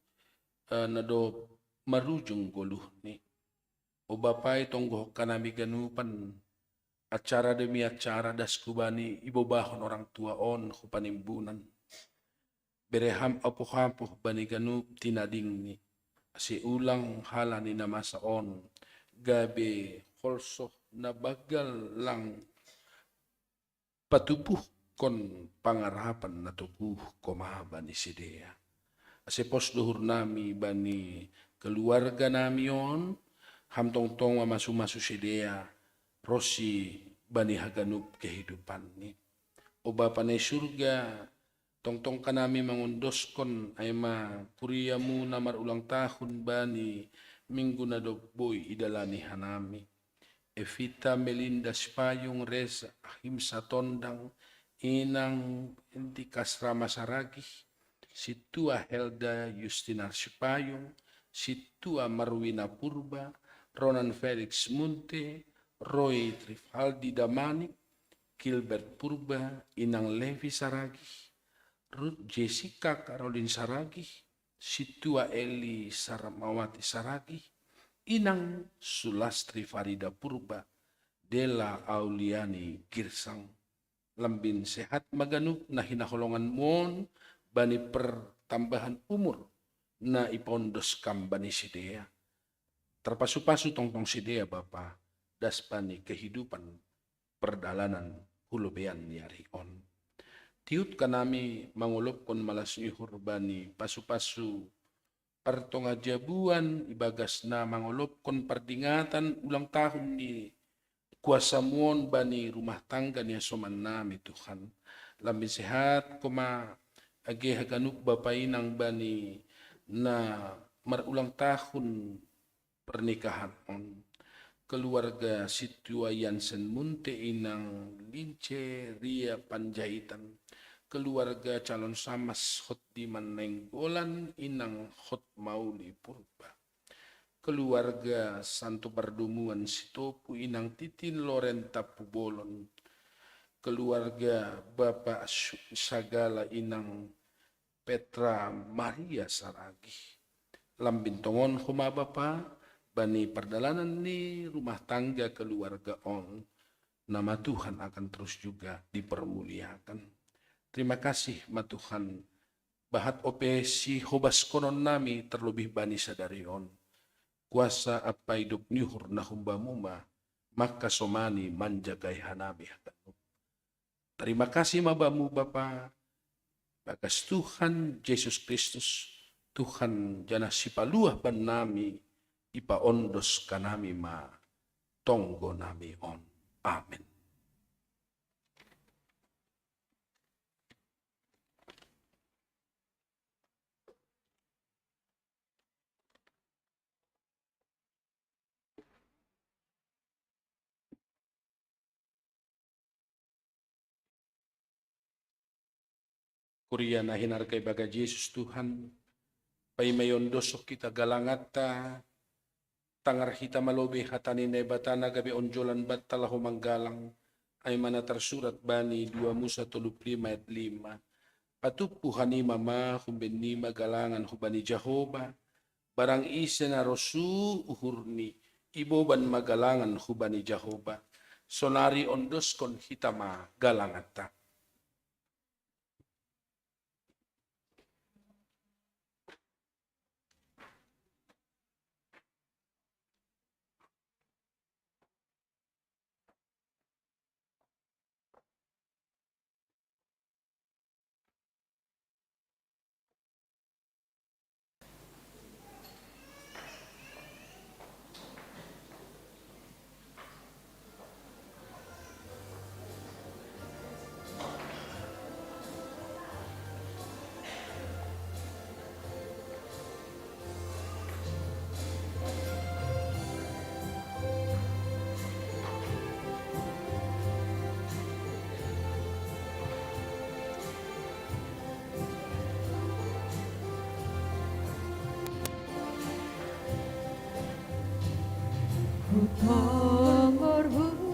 na do marujung guluh ni. O Bapa itong gohok kanami ganupan, acara demi acara das kubani ibobahon orang tuaon ko panimbunan. Bereham apo-hapo bani ganup tinading ni. Asi ulang halani na masaon, gabi holso na bagal lang patubuh kon pangarapan na tubuh komahaba ni Sidea. Asi pos duhur nami bani keluarga nami yon, hamtong-tong masu-masu Sidea, rosi bani haganup kehidupan ni. O Bapa na surga, tong-tong kanami mangundoskon ay puriyamu na marulang tahun bani minggu na doboy idalani hanami. Evita Melinda Spayong Reza Ahimsa Tondang inang Inti Kasrama Saragi, si Tua Helda Justina Spayong, si Tua Marwina Purba, Ronan Felix Munte, Roy Trifaldi Damanik, Gilbert Purba, Inang Levi Saragi, Ruth Jessica Caroline Saragi, si Tua Eli Saramawati Saragi, Inang Sulastri Farida Purba, Dela Auliani Girsang, lambin sehat maganup na hinahulungan mon bani pertambahan umur na ipondos kambani Sidea. Terpasu-pasu tong-tong Sidea Bapa, das bani kehidupan perdalanan hulubean niarion. Tiut kanami mangulop kon malas nyuhur bani pasu-pasu partonga jabuan ibagas na mangolop kon pardingatan ulang tahun ni kuasa muon bani rumah tangga ni asoman nami Tuhan. Lambi sehat koma age haganuk bapainang bani na marulang tahun pernikahan on. Keluarga Situa Yansen Munte inang Lince Ria Panjaitan, keluarga calon Samas Hot Diman Nenggolan inang Hot Mauli Purba, keluarga Santo Pardumuan Sitopu inang Titin Lorenta Pubolon, keluarga Bapak Sagala inang Petra Maria Saragi. Lambintongon humaba pa bani perdalanan ni rumah tangga keluarga on, nama Tuhan akan terus juga dipermuliakan. Terima kasih ma Tuhan, bahat opesi hobas konon nami terlebih bani sadarion. Kuasa apa hidup nyuhur na humbamuma, maka somani manjagai hanami hatanup. Terima kasih mabamu Bapa, bagas Tuhan Yesus Kristus, Tuhan jana sipaluah ban nami, ipa ondos kanami ma tonggo nami on. Amen. Kuria na hinarkay baga Jesus Tuhan, pay mayon dosok kita galangata, tangar hita malobi hatani nebatana gabi onjolan bat talahu manggalang ay mana tersurat bani 2 Musa 35 ayat 5. Patupu hanima ma humbenima galangan hubani Jehovah, barang ise na rosu uhurni iboban magalangan hubani Jehovah, sonari ondos kon hitama galangata.
Mengorbankan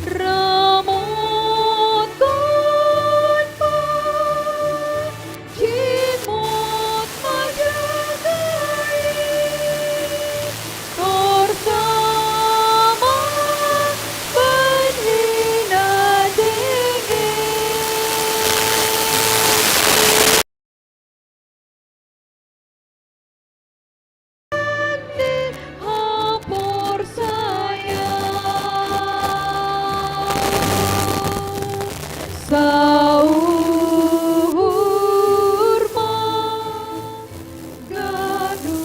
Ramot kon jimot majagai bersama penhina hampur saya sahur gaduh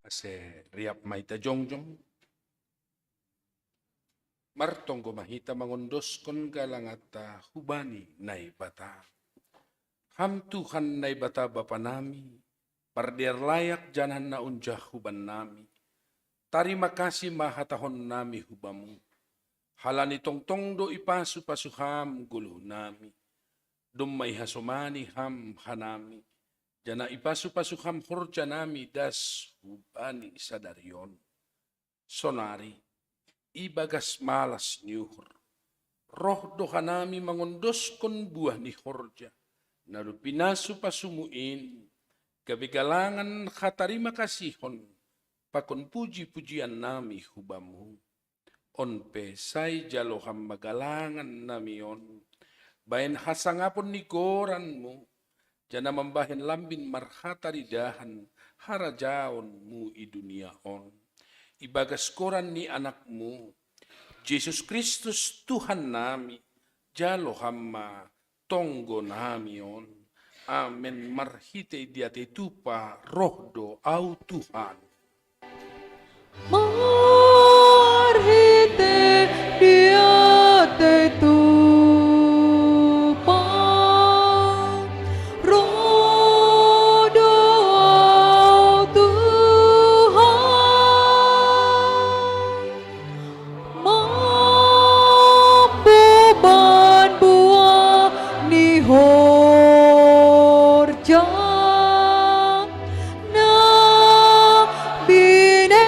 Ase riap maita jongjong. Martonggo mahita mangondoskon galangata hubani nai bata. Ham Tuhan nai bata bapa nami, pardiar layak janan na unjah huban nami. Tarima kasih mahatahon nami hubamu. Halani tongtong do ipasu pasuham guluh nami. Dumay hasumani ham hanami. Jana ipasu pasuham horja nami das hubani sadarion. Sonari, ibagas malas niuhur. Roh dohanami mangondoskon buah ni horja. Naru pinasu pasumuin. Kabigalangan katarima kasihon. Pakon puji-pujian nami hubamu. On pesai jaloham magalangan namion. Bayan hasangapon ni goranmu. Jana membahin lambin marhataridahan. Harajaon mu i dunia on. Ibagas koran ni anakmu. Yesus Kristus Tuhan nami. Jalohama tonggo namion. Amen. Marhite diate tupa rohdo au Tuhan.
marhite diate tupang roh doa Tuhan mampuban buah ni horja na bineremu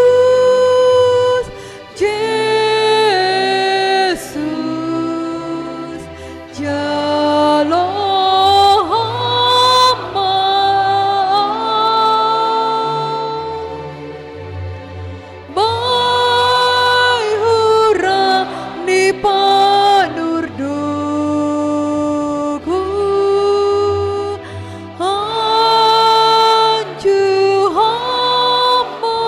Yesus Yesus Jalohama Bai hura ni panurduku Anju hamba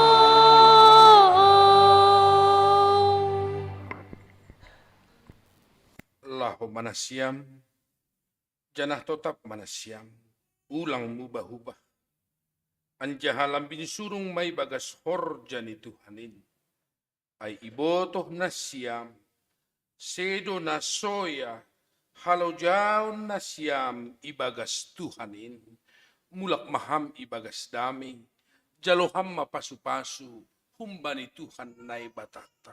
Laho manasiam, janah totap manasiam, ulang mubah-ubah. Anjahalam binsurung may bagas horja ni Tuhanin. Ay ibotoh nasiam, sedo na soya, halau jaon nasiam ibagas Tuhanin. Mulak maham ibagas dami, jaloham mapasu-pasu, humbani Tuhan nai batata.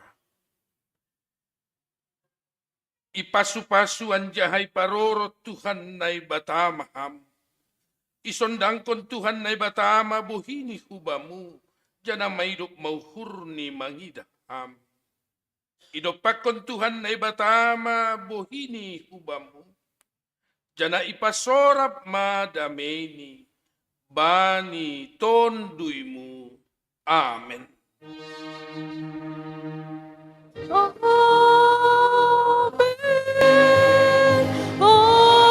Ipasu-pasu anjahay parorot Tuhan nai batamaham. Isondangkon Tuhan nai batama buhini hubamu. Jana maidop mauhurni mangidaham. Idopakon Tuhan nai batama buhini hubamu. Jana ipasorap madameni. Bani tonduimu. Amen.
Amen. Amen. Amen.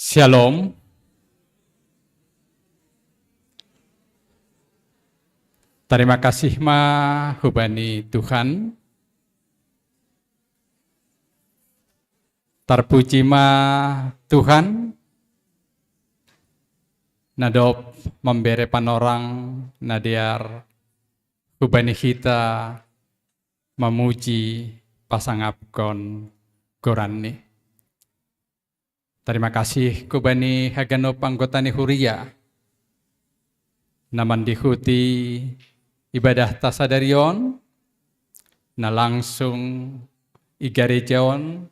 Shalom. Terima kasih hubani Tuhan. Terpuji Tuhan. Nadop memberi panorang nadiar hubani kita memuji pasangapkon gorani. Terima kasih kubani haganop anggotani huria. Naman dihuti ibadah tasadarion na langsung igarejaon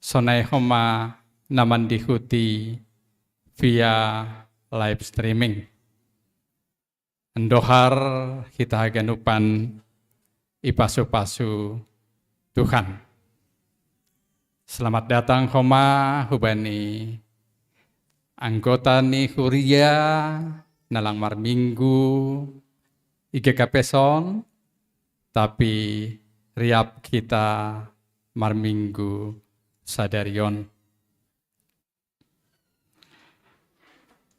sonai homa naman dihuti via live streaming. Endohar kita ganupan ipasu-pasu Tuhan. Selamat datang homa hubani anggota ni huria nalang marminggu IGKP son, tapi riap kita marminggu sadarion.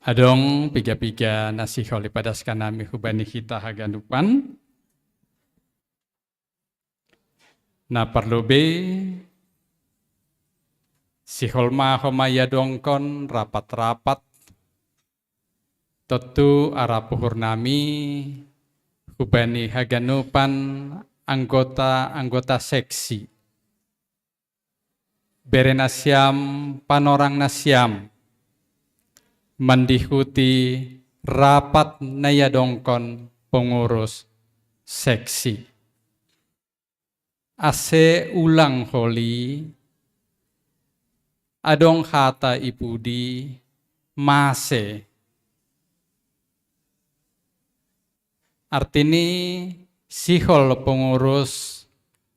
Adong piga-piga nasi holi padas kanami hubani kita haganupan. Na perlu be si holma homaya dongkon rapat-rapat. Tentu arah puhurnami hubani haganupan anggota seksi. Berenasiam panorang nasiam mendihuti rapat nayadongkon pengurus seksi. Ase ulang holi adong hata ibudi mase. Artinya sihol pengurus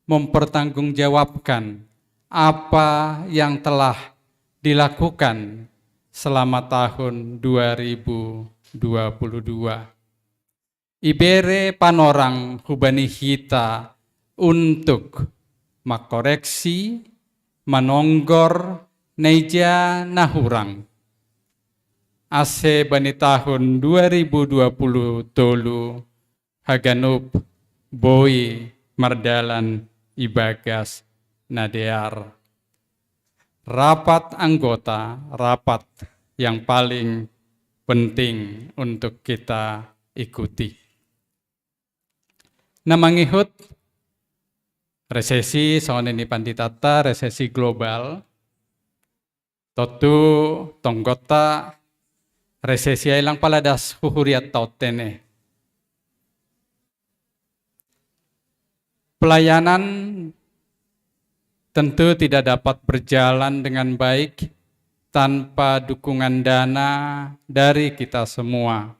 mempertanggungjawabkan apa yang telah dilakukan selama tahun 2022. Ibere panorang hubani kita untuk makoreksi, manonggor, neja nahurang. Ase bani tahun 2020 tolu haganup boi mardalan ibagas nadear. Rapat anggota, rapat yang paling penting untuk kita ikuti. Namangihut resesi soalnya ini panditata resesi global. Totu tonggota resesi ilang paladas huhuriat tautene. Pelayanan tentu tidak dapat berjalan dengan baik tanpa dukungan dana dari kita semua.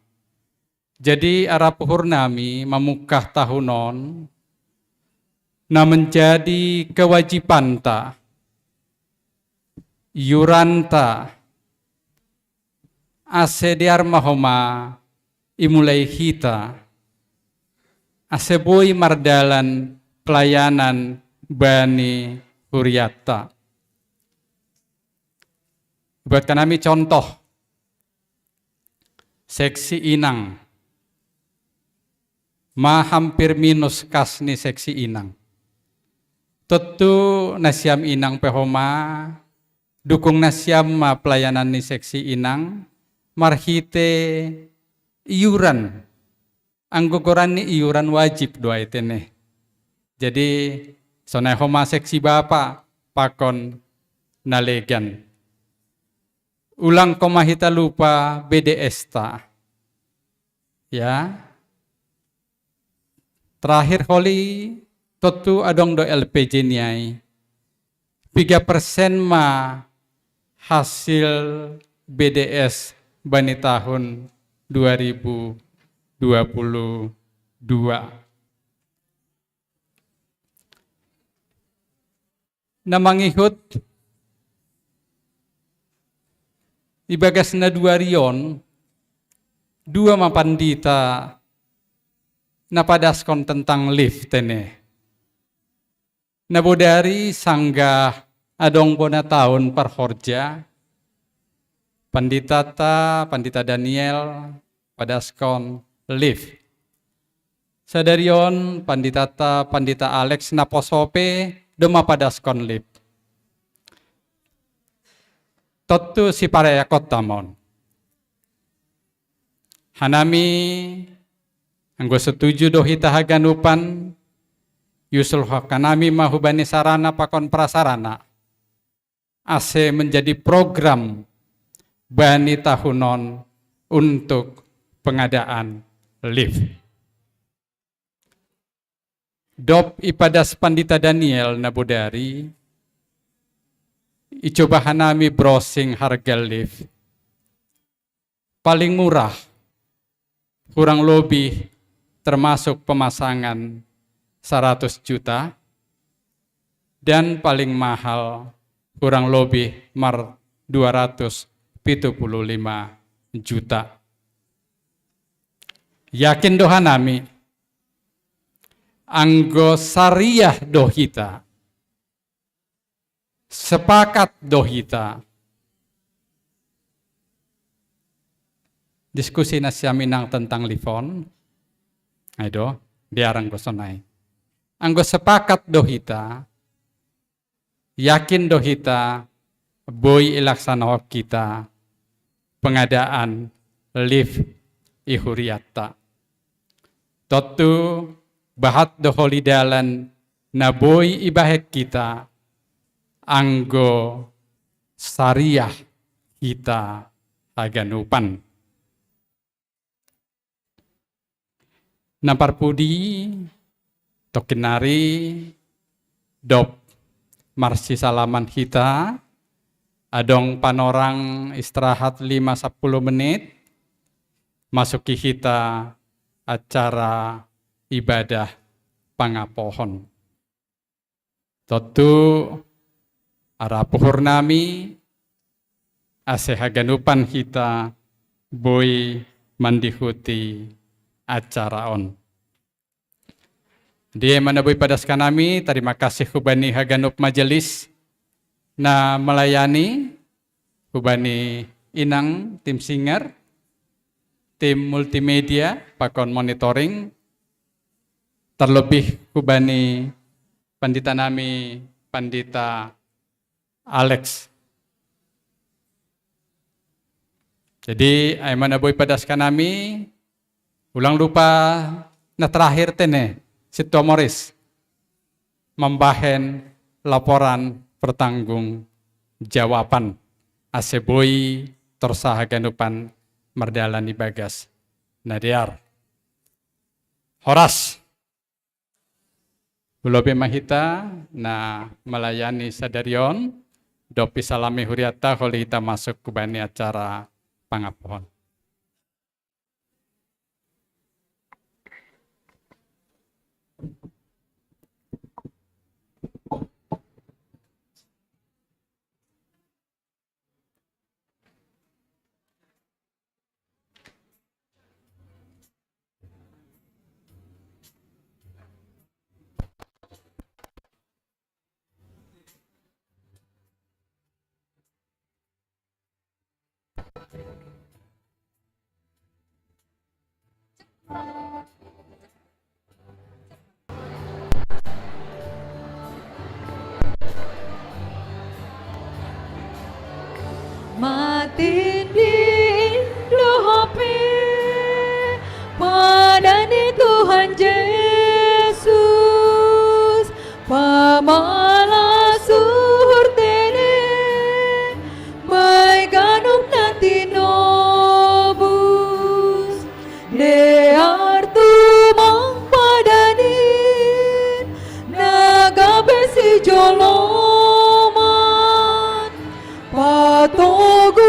Jadi arah Purnami memukah tahunon na menjadi kewajiban ta yuranta asediar mahoma imulai hita aseboi mardalan pelayanan bani huriata. Buat kami contoh seksi inang hampir minus kas ni seksi inang. Tentu nasiam inang pehoma dukung nasiam pelayanan ni seksi inang marhite iuran anggogoran ni iuran wajib doa itene. Jadi sonai homa seksi bapa pakon nalegan. Ulang komahita lupa BDS ta. Ya. Terakhir holi tentu adong do LPG niai. 3% hasil BDS bani tahun 2022. Namangihut ibagas na dua rion, dua mapandita napadaskon tentang lift tene. Nabodari sangga adong bona tahun parhorja, Pandita Daniel padaskon live. Sadarion Pandita Alex naposope doma padaskon live. Totu si parayakot tamon. Hanami anggo setuju dohita haganupan yusul kanami mahubani sarana pakon prasarana ase menjadi program bani tahunon untuk pengadaan lift. Dop ipadas Pandita Daniel nabudari icoba hanami browsing harga lift paling murah kurang lebih termasuk pemasangan 100 juta dan paling mahal kurang lebih 275 juta. Yakin doha nami anggo syariah dohita sepakat dohita diskusi nasya minang tentang lifon. Ayo, diarang gosonai. Anggo sepakat dohita, yakin dohita, boy ilaksana kita pengadaan lift ihuriata. Totu bahat doholi dalan na boy ibahek kita, anggo syariah kita haganupan. Nampar pudi tokinari dop marsi salaman kita adong panorang istirahat 5-10 menit masuki kita acara ibadah pangapohon. Totu ara puhur nami asehaganupan kita boy mandihuti acara on. Dia manaboy padaskan nami, terima kasih hubani haganup majelis na melayani, hubani inang tim singer, tim multimedia, pakon monitoring, terlebih hubani pandita nami, Pandita Alex. Jadi, ay manaboy padaskan nami, ulang lupa na terakhir tene si Tomoris membahen laporan pertanggung jawaban aseboi torsahaganupan merdalani bagas nadiar. Horas Ulobe mahita na melayani sadarion dopi salami huriata holi kita masuk ke bani acara pangapohon.
Matin di Indohopi padani Tuhan Yesus pamala suhur tene baik ganum nanti nobus de artu mang padani naga besi joloman patogur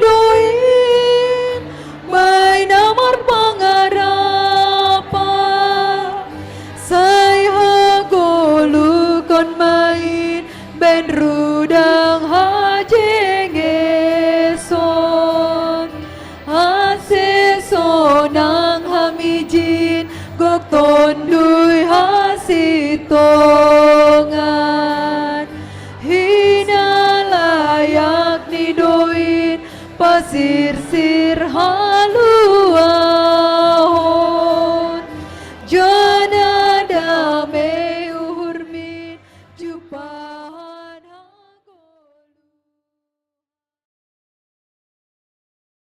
doin bay namar pangarapa saya golukon main ben rudang hajengeson asesonang hamijin gok tondui hasito